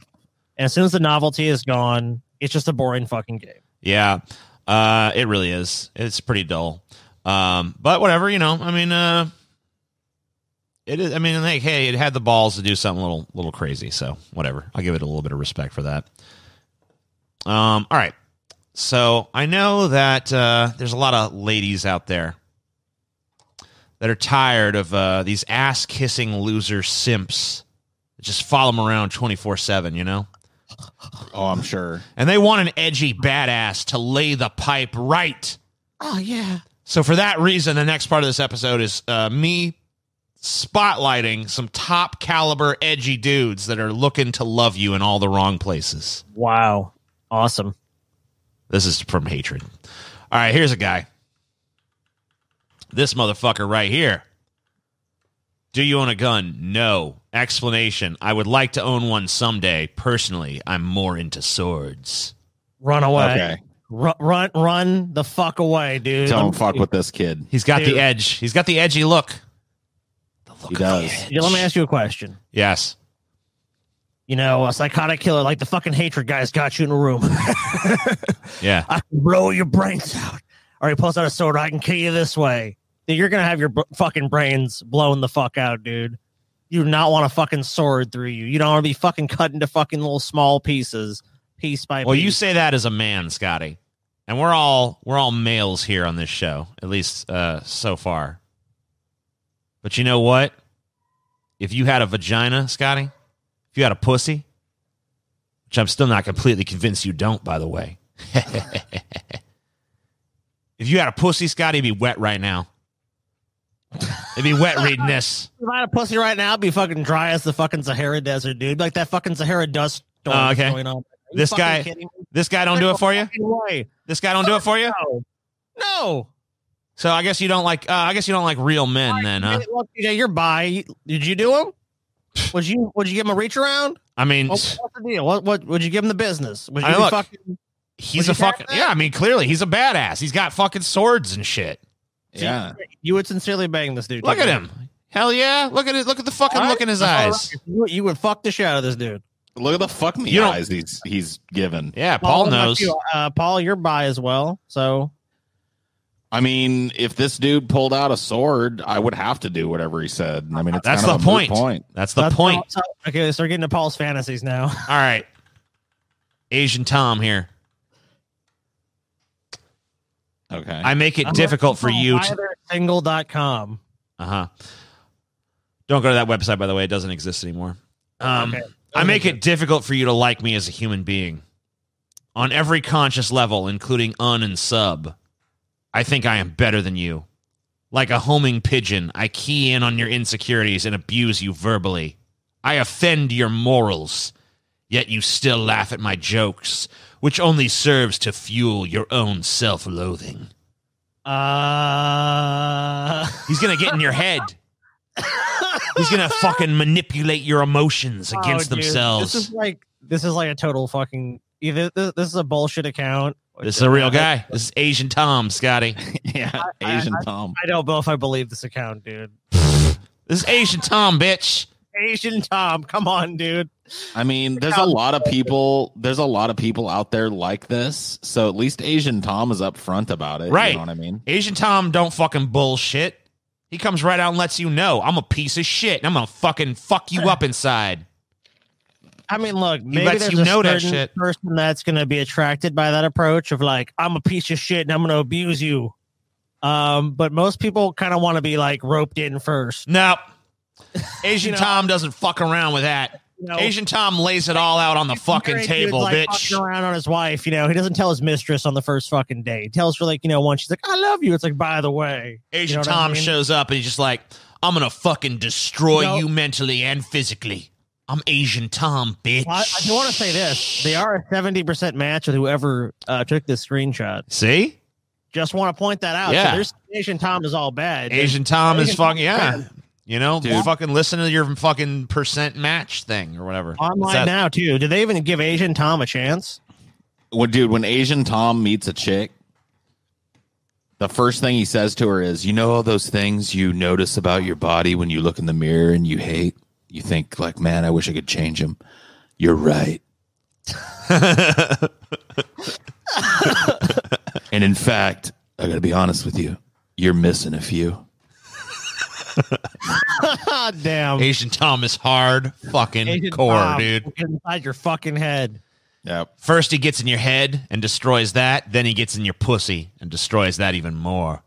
and as soon as the novelty is gone, it's just a boring fucking game. Yeah, it really is. It's pretty dull. But whatever, I mean, it is. I mean, like, hey, it had the balls to do something a little crazy. So whatever, I'll give it a little bit of respect for that. All right. So I know that there's a lot of ladies out there that are tired of these ass kissing loser simps that just follow them around 24/7. Oh, I'm sure. And they want an edgy badass to lay the pipe right. Oh yeah. So for that reason, the next part of this episode is me spotlighting some top caliber edgy dudes that are looking to love you in all the wrong places. Wow. Awesome. This is from Hatred. All right, here's a guy. This motherfucker right here. Do you own a gun? No. Explanation. I would like to own one someday. Personally, I'm more into swords. Run away. Okay. Run the fuck away, dude. Don't fuck with this kid. He's got the edge. He's got the edgy look. The look He does. Yeah, let me ask you a question. Yes. A psychotic killer like the fucking Hatred guy's got you in a room. Yeah. I can blow your brains out. Or he pulls out a sword. I can kill you this way. Dude, you're going to have your fucking brains blown the fuck out, dude. You do not want a fucking sword through you. You don't want to be fucking cut into fucking little small pieces, piece by piece. Well, you say that as a man, Scotty. And we're all males here on this show, at least so far. But you know what? If you had a vagina, Scotty, if you had a pussy, which I'm still not completely convinced you don't, by the way. If you had a pussy, Scotty, it'd be wet right now. It'd be wet reading this. If I had a pussy right now, it'd be fucking dry as the fucking Sahara Desert, dude. Like that fucking Sahara dust storm Okay. going on. This guy don't do it for you? This guy don't do it for you? No. So I guess you don't like real men then, huh? Look, you're bi. Did you do him? Would you give him a reach around? I mean, What's the deal? What would you give him the business? Would you I mean, look, fucking? he's would a you fucking tap that? yeah. I mean, clearly he's a badass. He's got fucking swords and shit. Yeah. You would sincerely bang this dude. Look at him. Hell yeah. Look at it. Look at the fucking look in his eyes. You would fuck the shit out of this dude. Look at the fuck me You don't- eyes he's given. Yeah, Paul what about knows. you? Paul, you're bi as well. So I mean, if this dude pulled out a sword, I would have to do whatever he said. I mean, it's That's kind the of a moot point. That's the point. Okay, so we're getting to Paul's fantasies now. All right. Asian Tom here. Okay. I make it difficult for you to Single.com. Uh-huh. Don't go to that website, by the way. It doesn't exist anymore. Okay. I make it difficult for you to like me as a human being. On every conscious level, including and sub. I think I am better than you. Like a homing pigeon, I key in on your insecurities and abuse you verbally. I offend your morals. Yet you still laugh at my jokes, which only serves to fuel your own self-loathing. He's gonna get in your head. He's gonna fucking manipulate your emotions against dude, themselves. This is like a total fucking. Either this is a bullshit account. This is a real guy. This is Asian Tom, Scotty. Yeah, Asian Tom. I don't know if I believe this account, dude. This is Asian Tom, bitch. Asian Tom, come on, dude. I mean, there's a lot of people. There's a lot of people out there like this. So at least Asian Tom is upfront about it. Right. You know what I mean? Asian Tom don't fucking bullshit. He comes right out and lets you know I'm a piece of shit and I'm gonna fucking fuck you up inside. I mean, look, maybe lets there's you a know that certain shit. person that's going to be attracted by that approach of like, I'm a piece of shit and I'm going to abuse you. But most people kind of want to be like roped in first. No. Asian You know, Tom doesn't fuck around with that. You know, Asian Tom lays it all out on the fucking married table, dude's, like, bitch. fucking around on his wife, you know, he doesn't tell his mistress on the first fucking day. He tells her like, you know, once she's like, I love you. It's like, by the way, Asian you know what Tom I mean? shows up and he's just like, I'm gonna fucking destroy No. you mentally and physically. I'm Asian Tom, bitch. Well, I do want to say this: they are a 70% match with whoever took this screenshot. See? Just want to point that out. Yeah. So there's Asian Tom is all bad. Asian Tom is Asian fucking, Tom's yeah. bad. You know, Dude. fucking listen to your fucking percent match thing or whatever. What's Online that? now too. Did they even give Asian Tom a chance? Well, dude, when Asian Tom meets a chick, the first thing he says to her is, you know, all those things you notice about your body when you look in the mirror and you hate? You think like, man, I wish I could change them. You're right. And in fact, I got to be honest with you. You're missing a few. Damn. Asian Tom is hard fucking Asian core, Tom, dude. get inside your fucking head. Yep. First he gets in your head and destroys that, then he gets in your pussy and destroys that even more.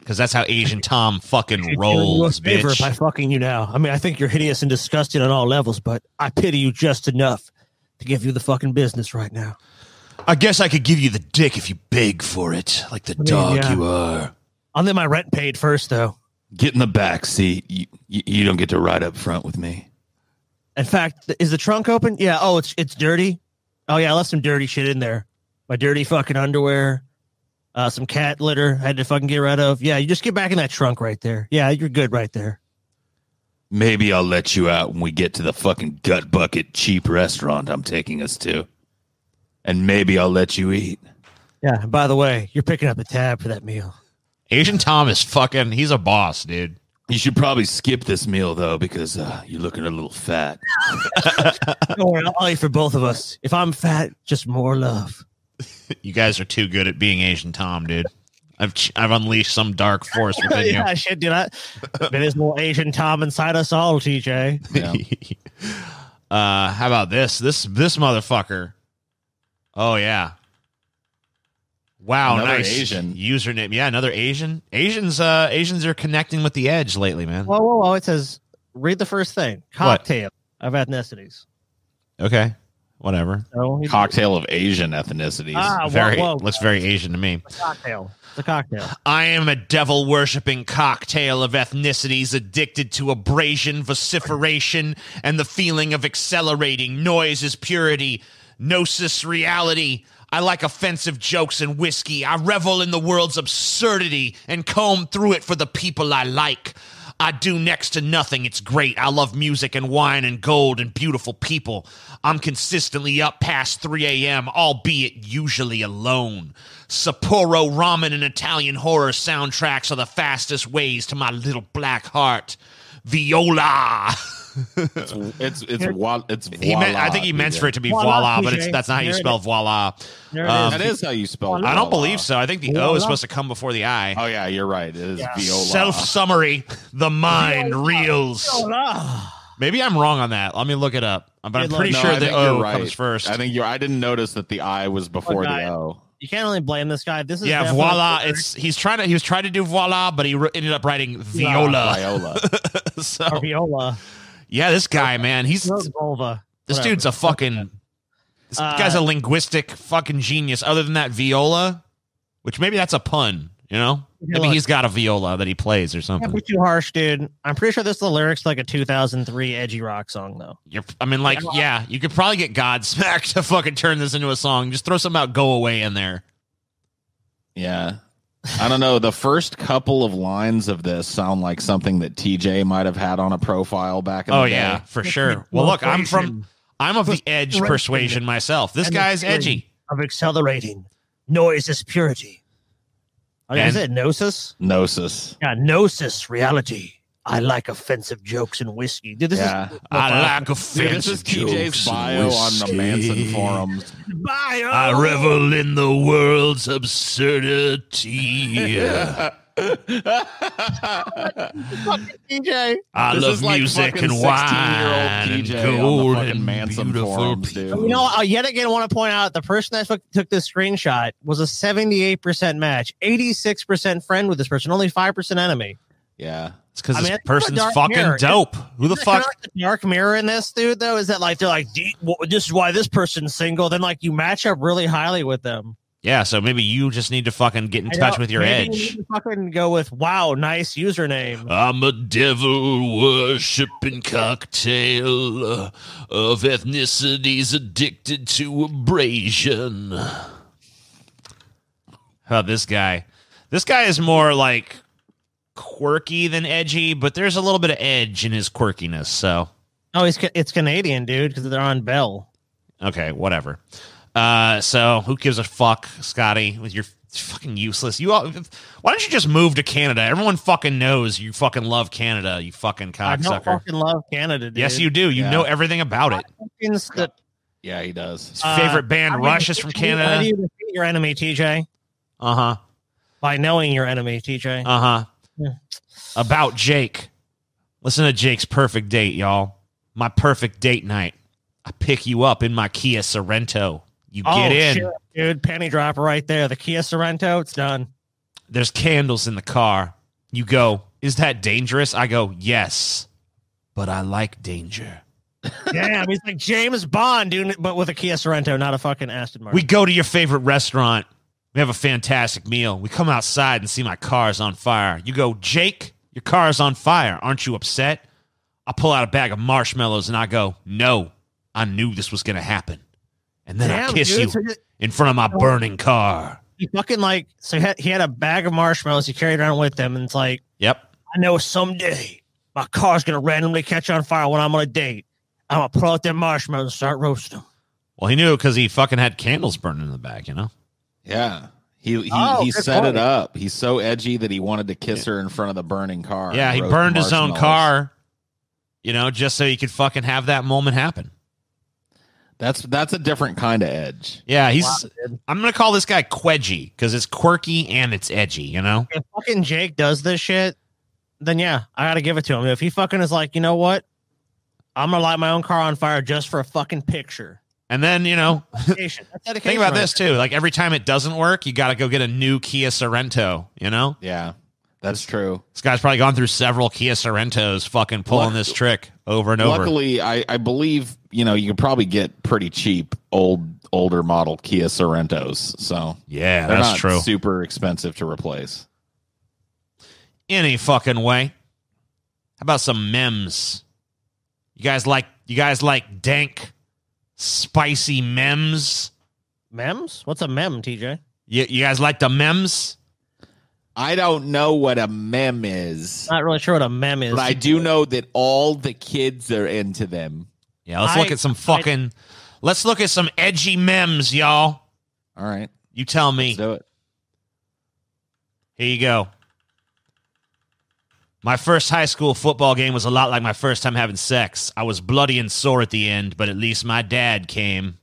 Because that's how Asian Tom fucking rolls, Doing you a favor bitch. by fucking you now. I mean, I think you're hideous and disgusting on all levels, but I pity you just enough to give you the fucking business right now. I guess I could give you the dick if you beg for it, like the dog yeah. you are. I'll get my rent paid first, though. Get in the back seat. You don't get to ride up front with me. In fact, is the trunk open? Yeah. Oh, it's dirty. Oh yeah, I left some dirty shit in there. My dirty fucking underwear, some cat litter I had to fucking get rid of. Yeah, you just get back in that trunk right there. Yeah, you're good right there. Maybe I'll let you out when we get to the fucking gut bucket cheap restaurant I'm taking us to. And maybe I'll let you eat. Yeah. And by the way, you're picking up the tab for that meal. Asian Tom is fucking, he's a boss, dude. You should probably skip this meal, though, because you're looking a little fat. Don't worry, I'll eat for both of us. If I'm fat, just more love. You guys are too good at being Asian Tom, dude. I've unleashed some dark force within you. Yeah, shit, dude. There's more Asian Tom inside us all, TJ. Yeah. How about this? This motherfucker. Oh yeah. Wow, Another nice Asian. username. Yeah, another Asian. Asians are connecting with the edge lately, man. Whoa. It says, read the first thing. Cocktail of ethnicities. Okay, whatever. So, Cocktail of Asian ethnicities. Looks very Asian to me. Cocktail. It's a cocktail. I am a devil-worshipping cocktail of ethnicities addicted to abrasion, vociferation, and the feeling of accelerating. Noise is purity. Gnosis reality. I like offensive jokes and whiskey. I revel in the world's absurdity and comb through it for the people I like. I do next to nothing. It's great. I love music and wine and gold and beautiful people. I'm consistently up past 3 a.m., albeit usually alone. Sapporo ramen and Italian horror soundtracks are the fastest ways to my little black heart. Viola. It's voila. I think he meant for it to be Voila, voila, but TJ. that's not how you There it spell is. voila. There it Um, is. That is how you spell it. I don't believe so. I think the O Voila. is supposed to come before the I. Oh, yeah, you're right. It is Yeah. viola. Self-summary. The mind reels. Voila. Maybe I'm wrong on that. Let me look it up. But I'm pretty No, sure I the think O you're right. comes first. I didn't notice that the I was before guy. the O. You can't really blame this guy. This is Yeah, definitely- voila. He was trying to do voila, but he ended up writing viola. Viola. or So viola. yeah, this guy, man, Vulva. this Whatever. dude's a fucking. This guy's a linguistic fucking genius. Other than that, viola, which maybe that's a pun. You know, maybe look, he's got a viola that he plays or can't something. be too harsh, dude. I'm pretty sure this is the lyrics to like a 2003 edgy rock song, though. I mean, like, yeah, you could probably get Godsmack to fucking turn this into a song. Just throw something about "Go Away" in there. Yeah. I don't know. The first couple of lines of this sound like something that TJ might have had on a profile back in the day. Yeah, for sure. Well, look, I'm of the edge persuasion myself. This guy's edgy. Of accelerating. Noise is purity. Okay, is it Gnosis? Gnosis. Yeah, Gnosis reality. I like offensive jokes and whiskey. Dude, this is I like Dude, offensive this is TJ's jokes bio and on the Manson whiskey. forums. bio. I revel in the world's absurdity. TJ. I This love is like music fucking and wine 16-year-old and TJ on the gold fucking and Manson beautiful forums, dude. people. You know, I yet again want to point out the person that took this screenshot was a 78% match, 86% friend with this person, only 5% enemy. Yeah. It's because I mean, this it's not a person's dark fucking mirror. dope. Who the Isn't it kinda fuck? like the dark mirror in this, dude, though? Is that like they're like, this is why this person's single? Then, like, you match up really highly with them. Yeah, so maybe you just need to fucking get in touch with your Maybe edge. you need to fucking go with, wow, nice username. I'm a devil worshipping cocktail of ethnicities addicted to abrasion. Oh, this guy. This guy is more like quirky than edgy, but there's a little bit of edge in his quirkiness. So, Oh, it's Canadian, dude, because they're on Bell. okay, whatever. So who gives a fuck, Scotty? With your fucking useless. Why don't you just move to Canada? Everyone fucking knows you fucking love Canada. You fucking I don't cocksucker. fucking love Canada, dude. Yes, you do. You Yeah. know everything about it. Yeah, he does. His favorite band, Rush, is from How do Canada. you defeat your enemy, TJ? Uh huh. By knowing your enemy, TJ. Uh huh. Yeah. About Jake. Listen to Jake's perfect date, y'all. My perfect date night. I pick you up in my Kia Sorrento. You get in. Shit, dude. Penny dropper right there. The Kia Sorrento, it's done. There's candles in the car. You go, is that dangerous? I go, yes, but I like danger. Damn, he's like James Bond, dude, but with a Kia Sorrento, not a fucking Aston Martin. We go to your favorite restaurant. We have a fantastic meal. We come outside and see my car's on fire. You go, Jake, your car's on fire. Aren't you upset? I pull out a bag of marshmallows and I go, no, I knew this was going to happen. And then I kiss you in front of my burning car. He fucking like, so he had a bag of marshmallows he carried around with him, and it's like, Yep. I know someday my car's going to randomly catch on fire when I'm on a date. I'm going to pull out them marshmallows and start roasting them. Well, he knew because he fucking had candles burning in the back, you know? Yeah. He good set point. it up. He's so edgy that he wanted to kiss her in front of the burning car. Yeah, and he roast burned his own marshmallows. car, you know, just so he could fucking have that moment happen. That's a different kind of edge. Yeah, Wow, I'm going to call this guy Quedgy because it's quirky and it's edgy, you know? If fucking Jake does this shit, then yeah, I got to give it to him. If he fucking is like, you know what? I'm going to light my own car on fire just for a fucking picture. And then, you know, Dedication. That's dedication think about right this too. Like every time it doesn't work, you got to go get a new Kia Sorrento, you know? Yeah, that's true. This guy's probably gone through several Kia Sorrentos fucking pulling this trick over and over. Luckily, I believe, you know, you can probably get pretty cheap older model Kia Sorrentos. So Yeah, they're that's not true. super expensive to replace. Any fucking way. How about some memes? You guys like dank, spicy memes? Mems? What's a mem, TJ? You guys like the memes? I don't know what a mem is, Not really sure what a mem is. but I do know that all the kids are into them. Yeah, let's look at some fucking. Let's look at some edgy memes, y'all. All right, You tell me. let's do it. Here you go. My first high school football game was a lot like my first time having sex. I was bloody and sore at the end, but at least my dad came.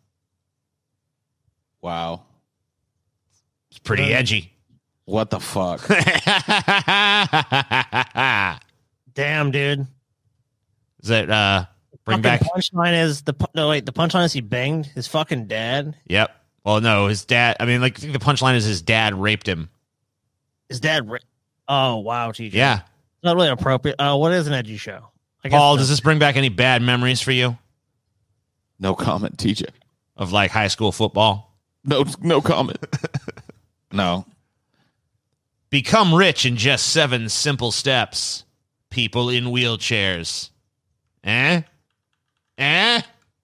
Wow, It's pretty edgy. what the fuck? Damn, dude. Is it bring Fucking back? punchline is the punchline is he banged his fucking dad. Yep. Well, no, his dad. I mean, like, I think the punchline is his dad raped him. His dad. Oh wow, TJ. Yeah. Not really appropriate. What is an edgy show? I guess Paul, the- does this bring back any bad memories for you No comment, TJ. of like high school football? No comment. No. Become rich in just 7 simple steps. People in wheelchairs. Eh?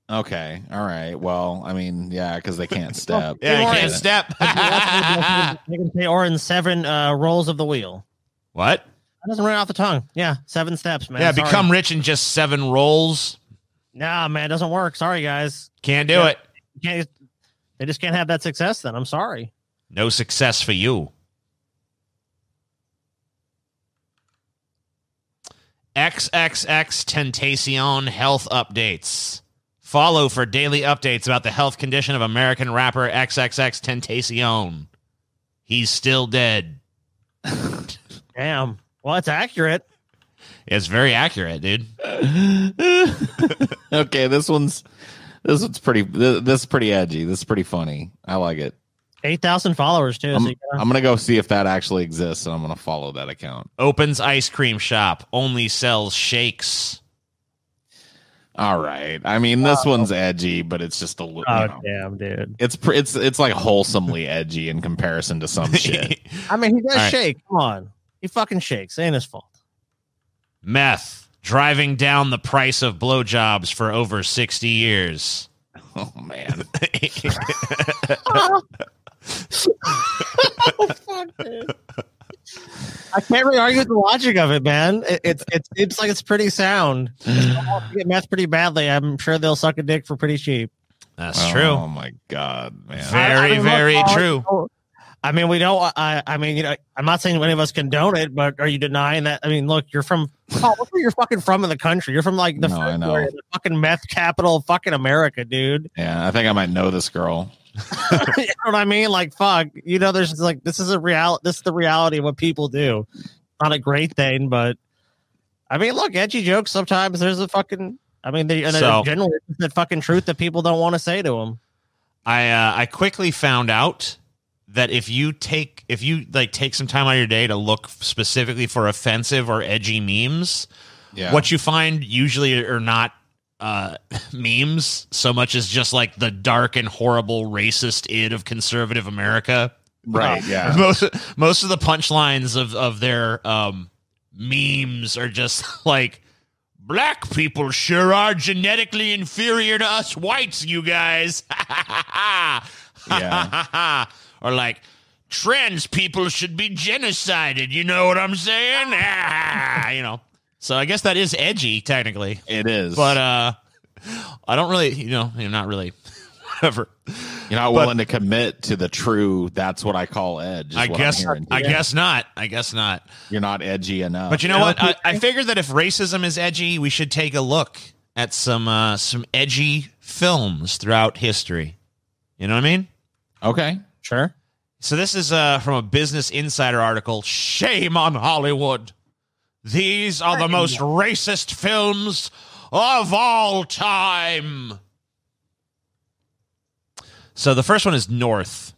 Okay. All right. Well, I mean, yeah, because they can't step. Yeah, I can't step. They can say, or in 7 rolls of the wheel. What? That doesn't run off the tongue. Yeah, 7 steps, man. Yeah, Sorry. become rich in just 7 rolls. Nah, man, it doesn't work. Sorry, guys. Can't do it. They just can't have that success then. I'm sorry. No success for you. XXX Tentacion health updates. Follow for daily updates about the health condition of American rapper XXX Tentacion. He's still dead. Damn. Well, it's accurate. It's very accurate, dude. Okay, this one's pretty. This is pretty edgy. This is pretty funny. I like it. 8,000 followers too. I'm gonna go see if that actually exists, and I'm gonna follow that account. Opens ice cream shop. Only sells shakes. All right. I mean, this one's edgy, but it's just a little. Oh damn, dude. It's like wholesomely edgy in comparison to some shit. I mean, he does All right. shake. Come on, he fucking shakes. Ain't his fault. Meth. Driving down the price of blowjobs for over 60 years. Oh man. Oh, fuck, dude. I can't really argue with the logic of it, man. It's like it's pretty sound. If you get meth pretty badly, I'm sure they'll suck a dick for pretty cheap. That's true. Oh my god, man. Very, very true. I mean, we don't. I mean, you know, I'm not saying any of us condone it, but are you denying that? I mean, look, you're from. Look where you're fucking from in the country. You're from like the, No, I know. area, the fucking meth capital of fucking America, dude. Yeah, I think I might know this girl. You know what I mean? Like, fuck. You know, there's like this is the reality of what people do. Not a great thing, but I mean, look, edgy jokes. Sometimes there's a fucking. I mean, generally it's the fucking truth that people don't want to say to them. I quickly found out that if you take some time out of your day to look specifically for offensive or edgy memes, what you find usually are not memes so much as just like the dark and horrible racist id of conservative America. Right. Yeah. Most of the punchlines of their memes are just like, black people sure are genetically inferior to us whites, you guys. Yeah. Or like, trans people should be genocided. You know what I'm saying? You know. So I guess that is edgy, technically. It is. But I don't really, you're not really, whatever. You're not willing to commit to the true, that's what I call edge. I guess not. I guess not. You're not edgy enough. But you know what? I figured that if racism is edgy, we should take a look at some edgy films throughout history. You know what I mean? Okay. Sure. So this is from a Business Insider article. Shame on Hollywood. These are the most racist films of all time. So the first one is North.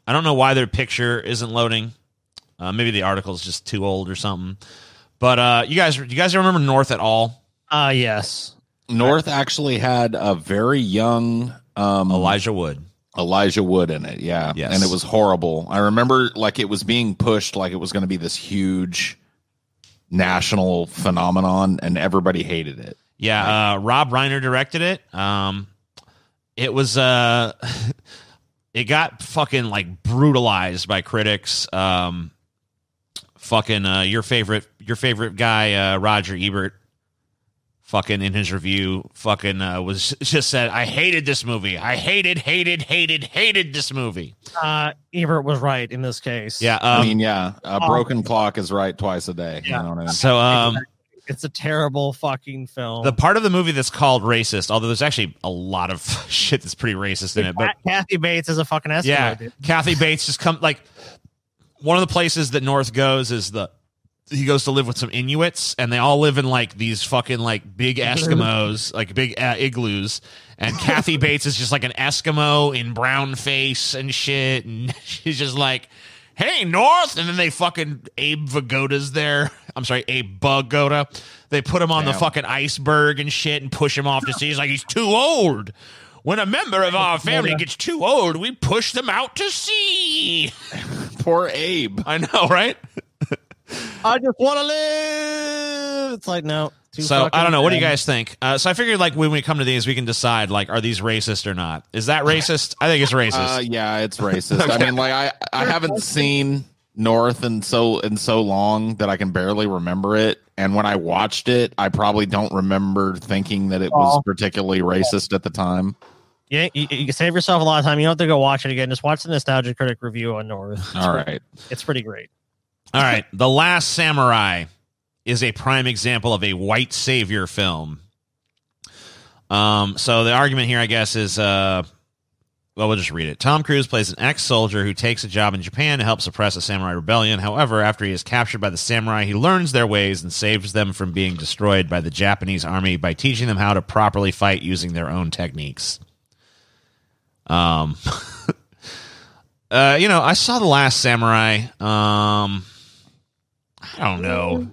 I don't know why their picture isn't loading. Maybe the article is just too old or something. But you guys remember North at all? Yes. North actually had a very young Elijah Wood in it. Yeah. Yes. And it was horrible. I remember like it was being pushed like it was going to be this huge national phenomenon and everybody hated it. Yeah. Rob Reiner directed it. It was it got fucking like brutalized by critics. Your favorite guy, Roger Ebert, fucking in his review, was just said, I hated this movie. I hated this movie. Ebert was right in this case. Yeah. I mean, yeah, a broken clock is right twice a day. Yeah. You know what I mean? So, it's a terrible fucking film. the part of the movie that's called racist, although there's actually a lot of shit that's pretty racist in it, but Kathy Bates is a fucking Eskimo, yeah, dude. Kathy Bates just like one of the places that North goes is he goes to live with some Inuits, and they all live in like these fucking like big Eskimos, like big igloos. And Kathy Bates is just like an Eskimo in brown face and shit, and she's just like, "Hey, North," and then they fucking Abe Vigoda's there. I'm sorry, Abe Vigoda. They put him on the fucking iceberg and shit, and push him off to sea. He's like, he's too old. When a member of our family gets too old, we push them out to sea. Poor Abe. I know, right? I just want to live. It's like, no. So I don't know. What do you guys think? So I figured, like, when we come to these, we can decide, like, are these racist or not? Is that racist? I think it's racist. Yeah, it's racist. I mean, like, I haven't seen North in so long that I can barely remember it. And when I watched it, I probably don't remember thinking that it was particularly racist at the time. Yeah, you can save yourself a lot of time. You don't have to go watch it again. Just watch the Nostalgia Critic review on North. All right. It's pretty great. All right. The Last Samurai is a prime example of a white savior film. So the argument here, I guess, is, well, we'll just read it. Tom Cruise plays an ex-soldier who takes a job in Japan to help suppress a samurai rebellion. However, after he is captured by the samurai, he learns their ways and saves them from being destroyed by the Japanese army by teaching them how to properly fight using their own techniques. I saw The Last Samurai. I don't know.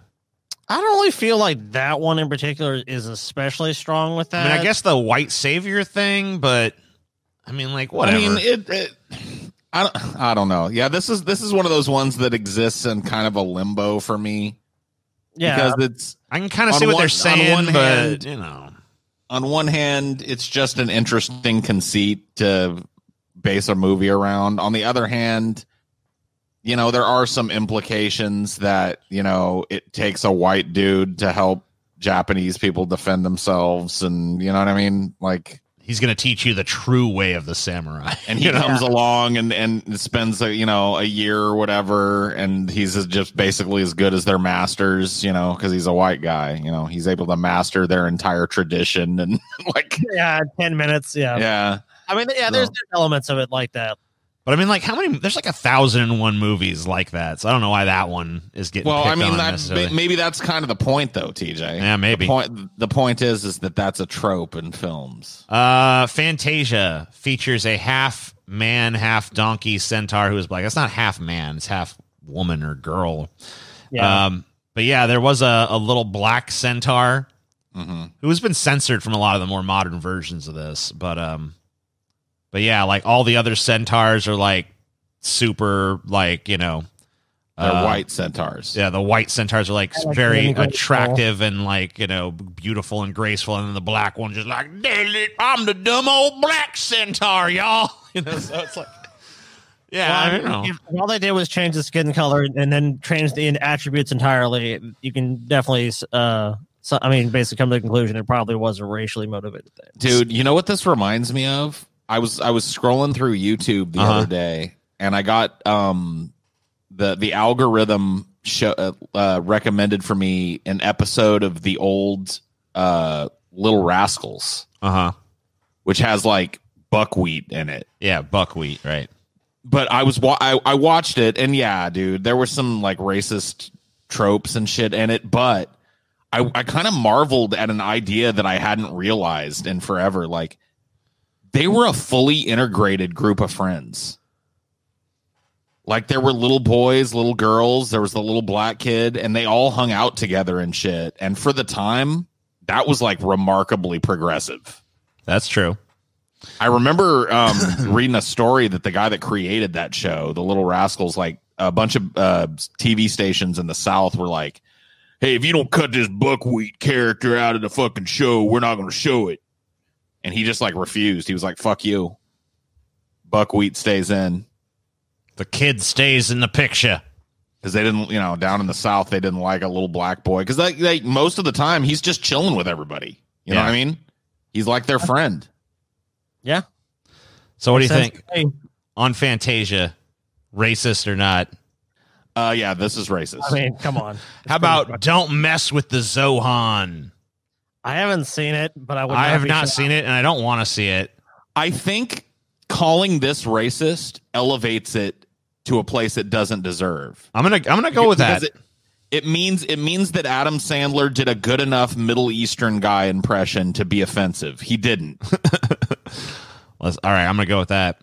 I don't really feel like that one in particular is especially strong with that. I mean, I guess the white savior thing, but I mean, like, whatever. I mean, I don't know. Yeah, this is one of those ones that exists in kind of a limbo for me. Yeah, because I can kind of see what they're saying, but you know, on one hand, it's just an interesting conceit to base a movie around. On the other hand, you know, there are some implications that, you know, it takes a white dude to help Japanese people defend themselves. And you know what I mean? Like, he's going to teach you the true way of the samurai. And he comes along and spends, a year or whatever. And he's just basically as good as their masters, you know, because he's a white guy. You know, he's able to master their entire tradition and 10 minutes. Yeah. Yeah. I mean, there's elements of it like that. But I mean, like, how many? There's like 1,001 movies like that, so I don't know why that one is getting. Well, picked I mean, on maybe that's kind of the point, though, TJ. Yeah, maybe. The point is that that's a trope in films. Fantasia features a half man, half donkey centaur who is black. That's not half man; it's half woman or girl. Yeah. But yeah, there was a little black centaur who has been censored from a lot of the more modern versions of this, But yeah, like all the other centaurs are like super, like, you know, they're white centaurs. Yeah, the white centaurs are like very attractive and like, you know, beautiful and graceful, and then the black one just like, I'm the dumb old black centaur, y'all. You know, so it's like, yeah, well, I don't know. If all they did was change the skin color and then change the attributes entirely, you can definitely, basically come to the conclusion it probably was a racially motivated thing. Dude, you know what this reminds me of? I was scrolling through YouTube the other day, and I got the algorithm recommended for me an episode of the old Little Rascals, which has like buckwheat in it. Yeah, buckwheat, right? But I watched it, and yeah, dude, there were some like racist tropes and shit in it, but I kind of marveled at an idea that I hadn't realized in forever, like. They were a fully integrated group of friends. Like, there were little boys, little girls, there was the little black kid, and they all hung out together and shit. And for the time, that was like remarkably progressive. That's true. I remember reading a story that the guy that created that show, the Little Rascals, like a bunch of TV stations in the South were like, hey, if you don't cut this buckwheat character out of the fucking show, we're not going to show it. And he just like refused. He was like, fuck you. Buckwheat stays in. The kid stays in the picture. Because they didn't, you know, down in the South, they didn't like a little black boy. Because they most of the time, he's just chilling with everybody. You know what I mean? He's like their friend. Yeah. So what do you think on Fantasia? Racist or not? Yeah, this is racist. I mean, come on. How about Don't Mess with the Zohan? I haven't seen it, but I have not seen it, and I don't want to see it. I think calling this racist elevates it to a place it doesn't deserve. I'm gonna go with that. It means that Adam Sandler did a good enough Middle Eastern guy impression to be offensive. He didn't. All right, I'm gonna go with that.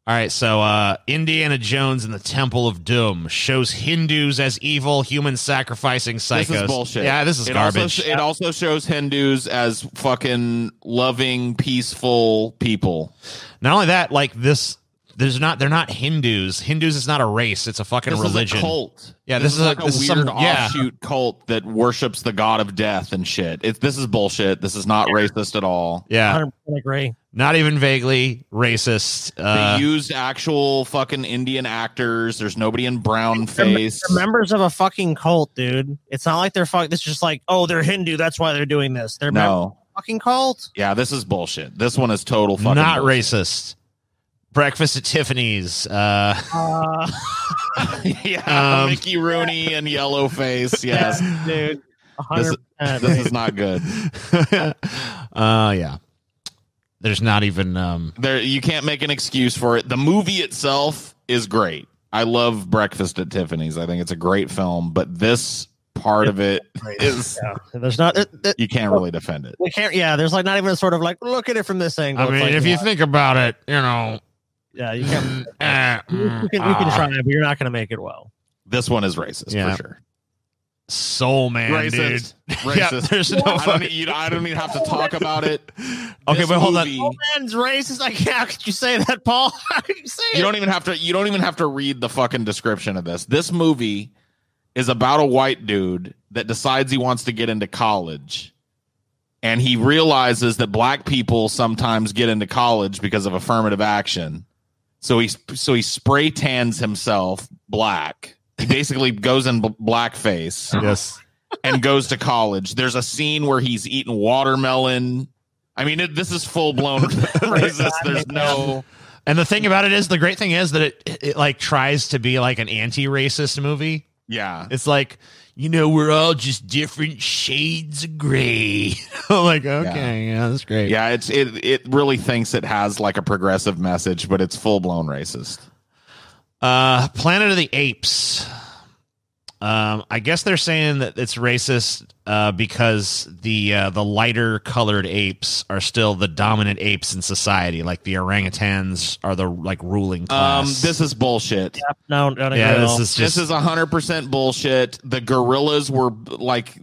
All right, so Indiana Jones and the Temple of Doom shows Hindus as evil, human sacrificing psychos. This is bullshit. Yeah, this is garbage. It also shows Hindus as fucking loving, peaceful people. Not only that, like this, they're not Hindus. Hindus is not a race. It's a fucking religion. Is a cult. Yeah, this is like a weird yeah. offshoot cult that worships the god of death and shit. This is bullshit. This is not racist at all. Yeah. 100% agree. Not even vaguely racist. They used actual fucking Indian actors. There's nobody in brown face. They're members of a fucking cult, dude. It's not like they're It's just like, oh, they're Hindu. That's why they're doing this. They're members of a fucking cult. Yeah, this is bullshit. This one is total fucking not bullshit. Racist. Breakfast at Tiffany's. Yeah, Mickey Rooney and yellow face. Yes, dude. 100%. This is not good. Yeah. There's not even there. You can't make an excuse for it. The movie itself is great. I love Breakfast at Tiffany's. I think it's a great film, but this part of it is there's not you can't really defend it. We can't. Yeah, there's like not even a sort of like look at it from this angle. I mean, like, if you think about it, you know. Yeah, you can. You can try, but you're not going to make it well. This one is racist for sure. Soul Man, racist, dude. Racist. Yeah, there's no I don't even have to talk about it. Okay, This but hold on. movie- Soul Man's racist. Like, how could you say that, Paul? How could you say You don't even have to read the fucking description of this. This movie is about a white dude that decides he wants to get into college. And he realizes that black people sometimes get into college because of affirmative action. So he spray tans himself black. He basically goes in blackface. Yes. And goes to college. There's a scene where he's eating watermelon. I mean, this is full blown racist. There's no. And the thing about it is, the great thing is that it like tries to be like an anti-racist movie. Yeah. It's like, you know, we're all just different shades of gray. I'm like, okay, yeah, that's great. Yeah, it really thinks it has like a progressive message, but it's full blown racist. Planet of the Apes. I guess they're saying that it's racist because the lighter colored apes are still the dominant apes in society. Like the orangutans are the like ruling class. This is bullshit. Yep, no, don't agree Yeah, at this all. is just This is 100% bullshit. The gorillas were like,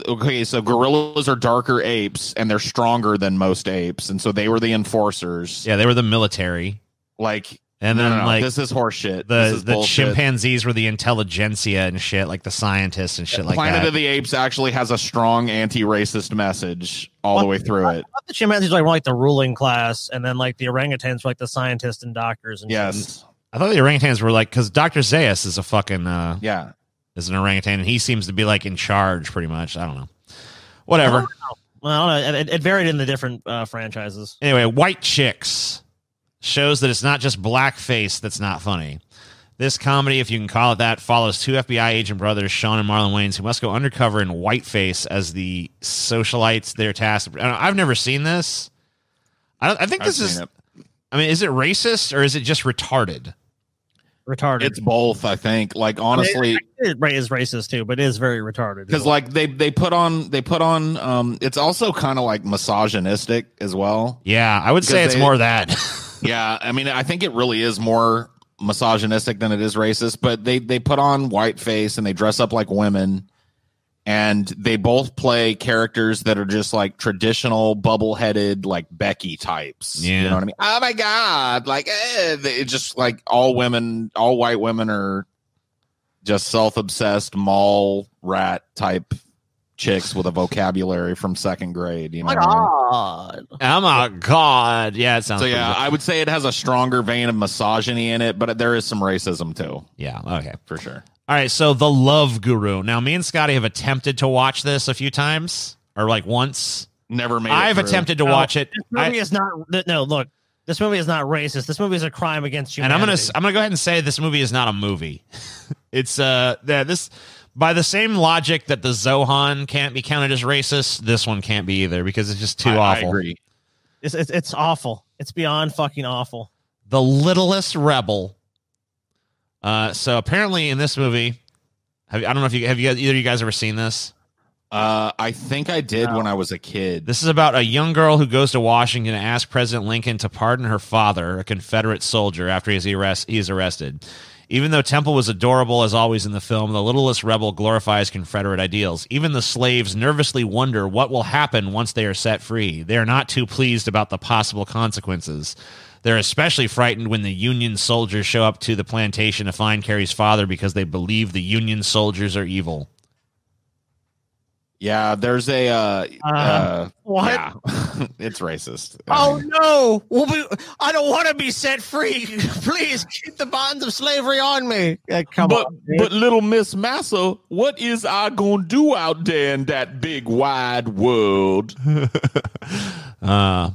okay, so gorillas are darker apes and they're stronger than most apes, and so they were the enforcers. yeah, they were the military. Like, And no, then, no, like, this is horseshit. The bullshit. chimpanzees were the intelligentsia and shit, like the scientists and shit like Planet that. of the Apes actually has a strong anti-racist message all the way through it. I thought the chimpanzees were like the ruling class, and then like the orangutans were like the scientists and doctors. And shit. Yes. I thought the orangutans were like, because Dr. Zaius is a fucking Yeah. is an orangutan, and he seems to be like in charge pretty much. I don't know. Whatever. Well, I don't know. It varied in the different franchises. Anyway, White Chicks shows that it's not just blackface that's not funny. This comedy, if you can call it that, follows two FBI agent brothers, Sean and Marlon Wayans, who must go undercover in whiteface as the socialites they're tasked. I've never seen this. I think this is. I mean, is it racist or is it just retarded? Retarded. It's both, I think. Like, honestly, it is racist too, but it is very retarded. because like they put on it's also kind of like misogynistic as well. Yeah, I would say it's more that. Yeah, I mean, I think it really is more misogynistic than it is racist, but they put on whiteface and they dress up like women, and they both play characters that are just like traditional bubble-headed like Becky types. Yeah. You know what I mean? Oh my god, like it's just like all white women are just self-obsessed mall rat type chicks with a vocabulary from second grade. You know, what I mean? God. Oh my god! Yeah, it sounds. So yeah, pretty I would say it has a stronger vein of misogyny in it, but there is some racism too, good. Yeah. Okay. for sure. All right. So the Love Guru. Now, me and Scotty have attempted to watch this a few times, or like once. Never made. I've it through. attempted to watch it. This movie is not. No, look. This movie is not racist. This movie is a crime against And humanity. I'm gonna go ahead and say this movie is not a movie. It's this by the same logic that the Zohan can't be counted as racist, this one can't be either because it's just too awful. I agree. It's awful. It's beyond fucking awful. The Littlest Rebel. So apparently in this movie, I don't know if either of you guys ever seen this. I think I did when I was a kid. This is about a young girl who goes to Washington to ask President Lincoln to pardon her father, a Confederate soldier, after he's arrested. Even though Temple was adorable as always in the film, the Littlest Rebel glorifies Confederate ideals. Even the slaves nervously wonder what will happen once they are set free. They are not too pleased about the possible consequences. They're especially frightened when the Union soldiers show up to the plantation to find Carrie's father because they believe the Union soldiers are evil. Yeah, there's a what? Yeah. It's racist. Oh no! I don't want to be set free. Please keep the bonds of slavery on me. Come on, but little Miss Massa, what is I gonna do out there in that big wide world? come on.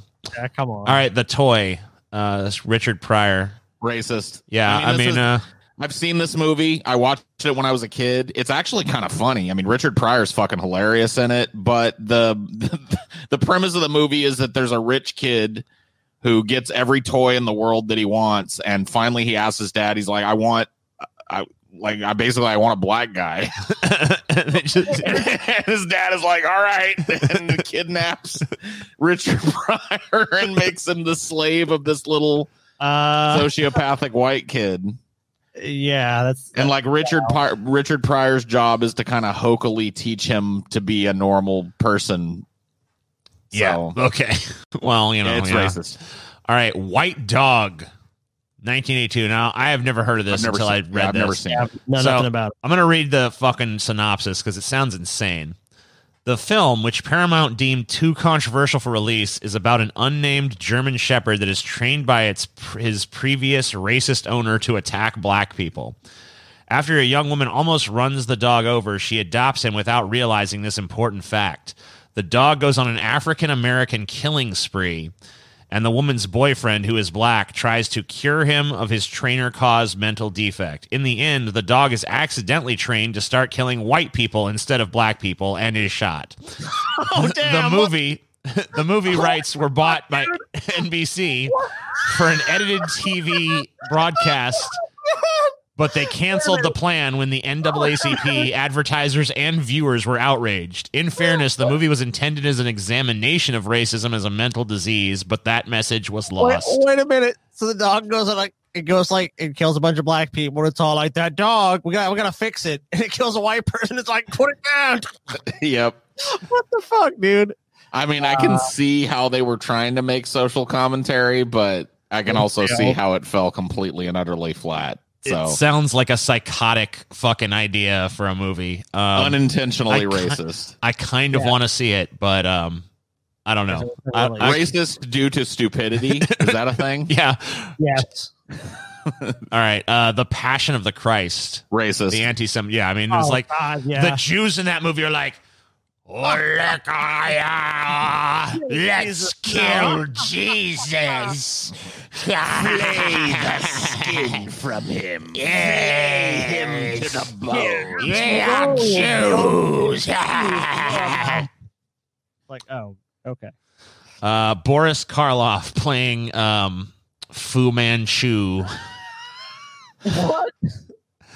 All right, The Toy. That's Richard Pryor. Racist. Yeah, I mean I've seen this movie. I watched it when I was a kid. It's actually kind of funny. I mean, Richard Pryor's fucking hilarious in it, but the premise of the movie is that there's a rich kid who gets every toy in the world that he wants, and finally he asks his dad, he's like, I want a black guy. And his dad is like, all right, and kidnaps Richard Pryor and makes him the slave of this little sociopathic white kid. Yeah, and like Richard Pryor's job is to kind of hokily teach him to be a normal person. Yeah. So, okay. Well, it's racist. All right, White Dog, 1982. Now, I have never heard of this until I read this. I've never seen it. Nothing about it. I'm going to read the fucking synopsis because it sounds insane. The film, which Paramount deemed too controversial for release, is about an unnamed German shepherd that is trained by his previous racist owner to attack black people. After a young woman almost runs the dog over, she adopts him without realizing this important fact. The dog goes on an African-American killing spree, and the woman's boyfriend, who is black, tries to cure him of his trainer-caused mental defect. In the end, the dog is accidentally trained to start killing white people instead of black people and is shot. Oh, damn. The movie rights were bought by NBC for an edited TV broadcast, but they canceled the plan when the NAACP advertisers and viewers were outraged. In fairness, the movie was intended as an examination of racism as a mental disease, but that message was lost. Wait a minute. So the dog goes and it kills a bunch of black people. And it's all like, that dog, we gotta fix it. And it kills a white person. It's like, put it down. Yep. What the fuck, dude? I mean, I can see how they were trying to make social commentary, but I can also see how it fell completely and utterly flat. So It sounds like a psychotic fucking idea for a movie. Unintentionally racist. I kind of want to see it, but I don't know. Racist due to stupidity? Is that a thing? Yeah. Yes. All right. The Passion of the Christ. Racist. The anti-Semitic. Yeah, I mean, it was like God, yeah. the Jews in that movie are like, let's kill Jesus. Flay the skin from him. Flay him to the bone. Yeah, Jews. Like, oh, okay. Boris Karloff playing Fu Manchu. What?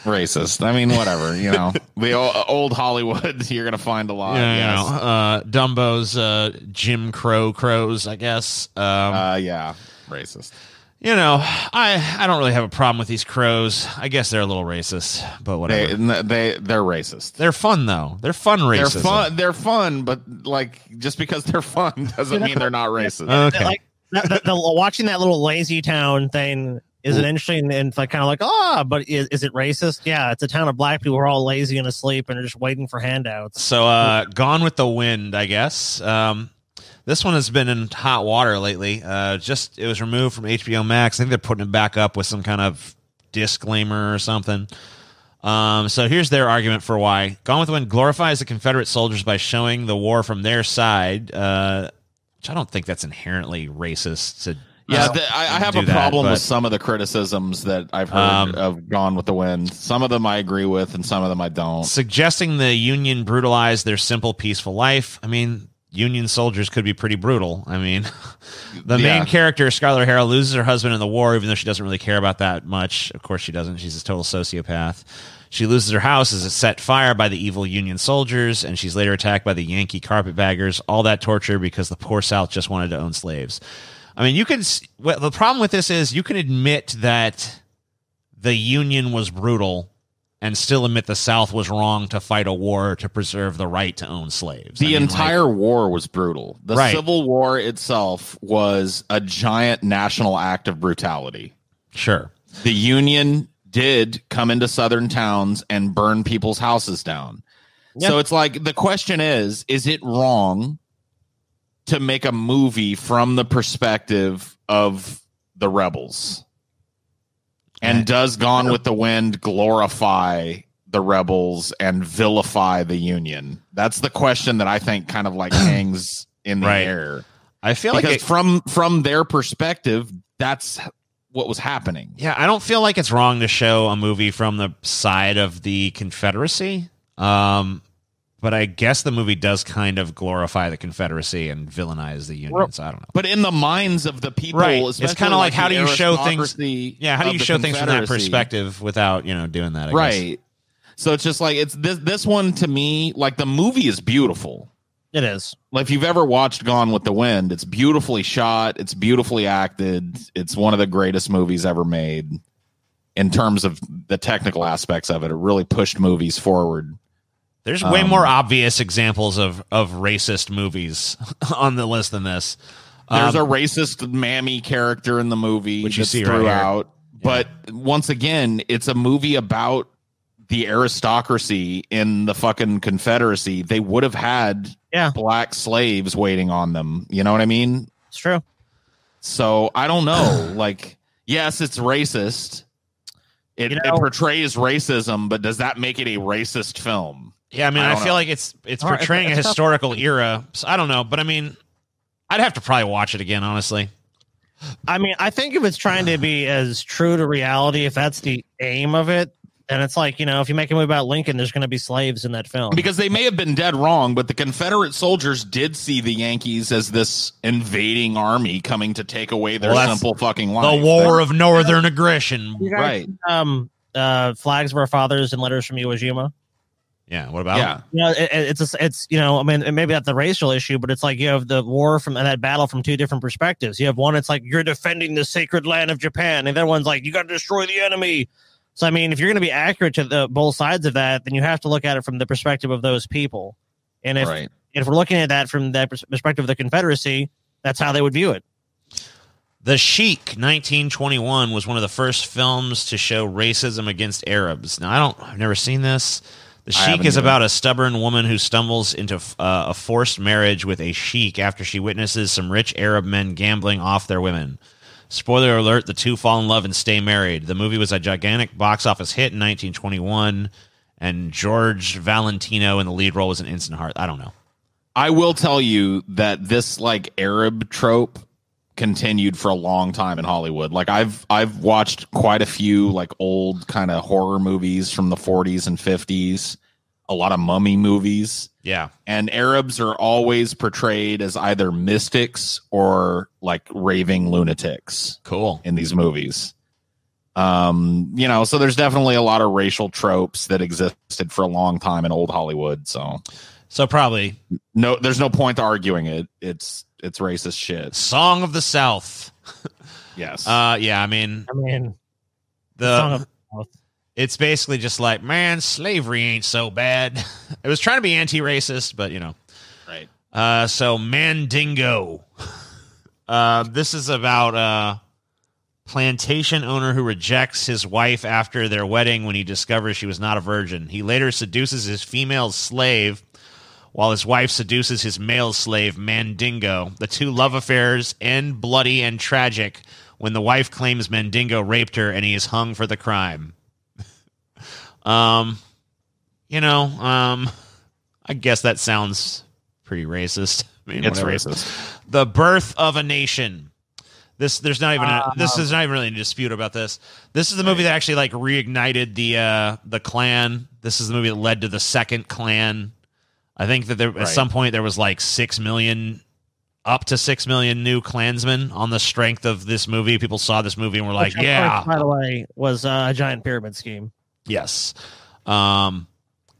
Racist. I mean, whatever. The old Hollywood, you're going to find a lot. Yeah, Dumbo's Jim Crows, I guess. Yeah, racist. I don't really have a problem with these crows. I guess they're a little racist, but whatever. They're racist. They're fun though. They're fun racism. They're fun, but like just because they're fun doesn't mean they're not racist. Okay. Like watching that little Lazy Town thing is it interesting and like kind of like, but is it racist? Yeah, it's a town of black people who are all lazy and asleep and are just waiting for handouts. So Gone with the Wind, I guess. This one has been in hot water lately. It was removed from HBO Max. I think they're putting it back up with some kind of disclaimer or something. So here's their argument for why. Gone with the Wind glorifies the Confederate soldiers by showing the war from their side, which I don't think that's inherently racist. I have a problem with some of the criticisms that I've heard of Gone with the Wind. Some of them I agree with, and some of them I don't. Suggesting the Union brutalized their simple, peaceful life. I mean, Union soldiers could be pretty brutal. I mean, the main character, Scarlett O'Hara, loses her husband in the war, even though she doesn't really care about that much. Of course she doesn't. She's a total sociopath. She loses her house as it's set fire by the evil Union soldiers, and she's later attacked by the Yankee carpetbaggers. All that torture because the poor South just wanted to own slaves. I mean, the problem with this is you can admit that the Union was brutal and still admit the South was wrong to fight a war to preserve the right to own slaves. The entire war was brutal. The Right. Civil War itself was a giant national act of brutality. Sure. The Union did come into southern towns and burn people's houses down. Yeah. So it's like the question is it wrong to make a movie from the perspective of the rebels? And does Gone with the Wind glorify the rebels and vilify the Union? That's the question that I think kind of like hangs in the Right. air. I feel Because like from their perspective, that's what was happening. yeah, I don't feel like it's wrong to show a movie from the side of the Confederacy. But I guess the movie does kind of glorify the Confederacy and villainize the Union. So I don't know. But in the minds of the people, Right. It's especially kind of like how the do you show things? aristocracy Yeah, how do of you the show things from that Confederacy. perspective without doing that? I guess. Right. So it's just like it's this one to me. Like the movie is beautiful. It is. Like if you've ever watched Gone with the Wind, it's beautifully shot. It's beautifully acted. It's one of the greatest movies ever made in terms of the technical aspects of it. It really pushed movies forward. There's way more obvious examples of racist movies on the list than this. There's a racist mammy character in the movie, Which you that's see right here. throughout. But once again, it's a movie about the aristocracy in the fucking Confederacy. They would have had black slaves waiting on them. You know what I mean? It's true. So I don't know. Like, yes, it's racist. It portrays racism, but does that make it a racist film? Yeah, I mean, I don't feel know. like it's All right, portraying a it's tough. historical era. So I don't know, but I mean, I'd have to probably watch it again, honestly. I mean, I think if it's trying to be as true to reality, if that's the aim of it, then it's like, if you make a movie about Lincoln, there's going to be slaves in that film. Because they may have been dead wrong, but the Confederate soldiers did see the Yankees as this invading army coming to take away their Well, that's simple fucking life. The War of Northern Aggression. You guys, Right. Flags of Our Fathers and Letters from Iwo Jima. Yeah, what about Yeah. I mean, maybe that's the racial issue, but it's like you have the war from and that battle from two different perspectives. You have one, it's like you're defending the sacred land of Japan, and the other one's like you got to destroy the enemy. So, I mean, if you're going to be accurate to both sides of that, then you have to look at it from the perspective of those people. And if we're looking at that from that perspective of the Confederacy, that's how they would view it. The Sheik, 1921, was one of the first films to show racism against Arabs. Now, I've never seen this. The Sheik is about a stubborn woman who stumbles into a forced marriage with a sheik after she witnesses some rich Arab men gambling off their women. Spoiler alert, the two fall in love and stay married. The movie was a gigantic box office hit in 1921, and George Valentino in the lead role was an instant heart. I don't know. I will tell you that this like Arab trope continued for a long time in Hollywood. Like I've watched quite a few like old kind of horror movies from the 40s and 50s, a lot of mummy movies. Yeah. And Arabs are always portrayed as either mystics or like raving lunatics. Cool. In these movies. So there's definitely a lot of racial tropes that existed for a long time in old Hollywood. So probably there's no point to arguing it. It's racist shit. Song of the South. Yes. Yeah, I mean it's basically just like, man, slavery ain't so bad. It was trying to be anti-racist, but Right. So Mandingo. This is about a plantation owner who rejects his wife after their wedding when he discovers she was not a virgin. He later seduces his female slave while his wife seduces his male slave, Mandingo. The two love affairs end bloody and tragic when the wife claims Mandingo raped her and he is hung for the crime. I guess that sounds pretty racist. I mean, It's whatever. racist. The Birth of a Nation. This is not even really a dispute about this. This is the movie that actually like reignited the Klan. This is the movie that led to the second Klan. I think that at some point there was like 6 million, up to 6 million new Klansmen on the strength of this movie. People saw this movie and were like, Which, yeah. by the way, was a giant pyramid scheme. Yes. Birth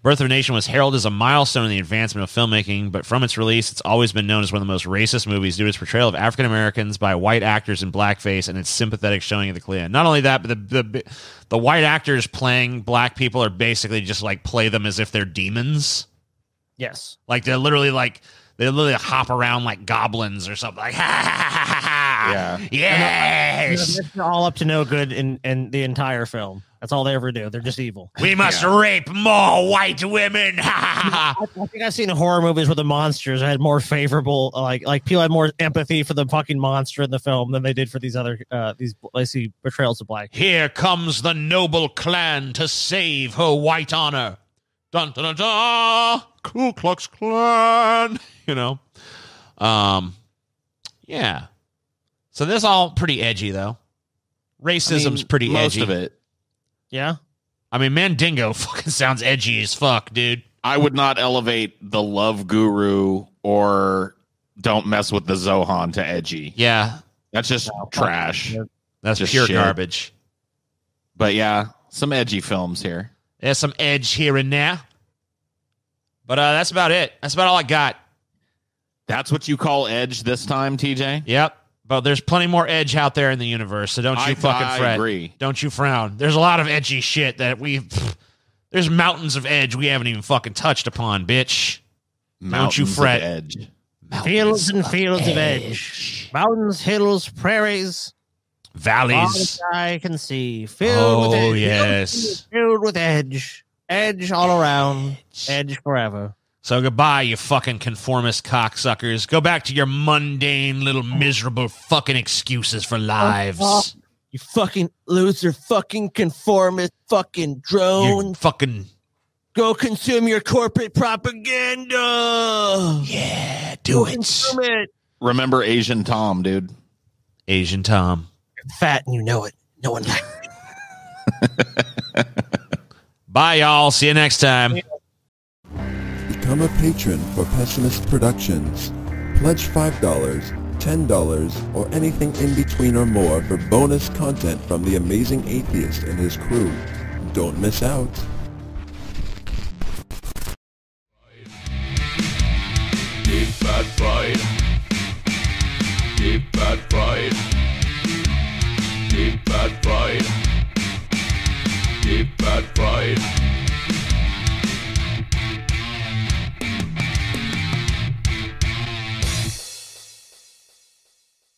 Birth of a Nation was heralded as a milestone in the advancement of filmmaking, but from its release, it's always been known as one of the most racist movies due to its portrayal of African Americans by white actors in blackface and its sympathetic showing of the Klan. Not only that, but the white actors playing black people are basically just like play them as if they're demons. Yes. Like they literally hop around like goblins or something. Like, ha ha ha ha ha. Yeah. Yes. They're all up to no good in the entire film. That's all they ever do. They're just evil. We must rape more white women. I think I've seen horror movies where the monsters had more favorable, like people had more empathy for the fucking monster in the film than they did for these other these portrayals of black. Here comes the noble Klan to save her white honor. Dun dun dun dun. Ku Klux Klan. You know, yeah. So this is all pretty edgy, though. Racism's pretty edgy. Most of it. Yeah. I mean, Mandingo fucking sounds edgy as fuck, dude. I would not elevate the Love Guru or Don't Mess with the Zohan to edgy. Yeah. That's just trash. That's just pure shit. garbage. But yeah, some edgy films here. There's some edge here and there. But that's about it. That's about all I got. That's what you call edge this time, TJ? Yep. But there's plenty more edge out there in the universe, so don't you fucking fret. I agree. Don't you frown. There's a lot of edgy shit that there's mountains of edge we haven't even fucking touched upon, bitch. Don't you fret. Edge. Fields and fields of edge. Mountains, hills, prairies. Valleys. All I can see. Filled with edge. Yes. Filled with edge. Edge all around. Edge forever. So goodbye, you fucking conformist cocksuckers. Go back to your mundane little miserable fucking excuses for lives. You fucking loser, fucking conformist, fucking drone. You fucking... Go consume your corporate propaganda. Yeah, do it. Consume it. Remember Asian Tom, dude. Asian Tom. You're fat and you know it. No one likes it. Bye, y'all. See you next time. Become a patron for Pessimist Productions. Pledge $5, $10, or anything in between or more for bonus content from the amazing atheist and his crew. Don't miss out. Deep fat fried. Deep fat fried. Deep fat fried. Deep fat fried.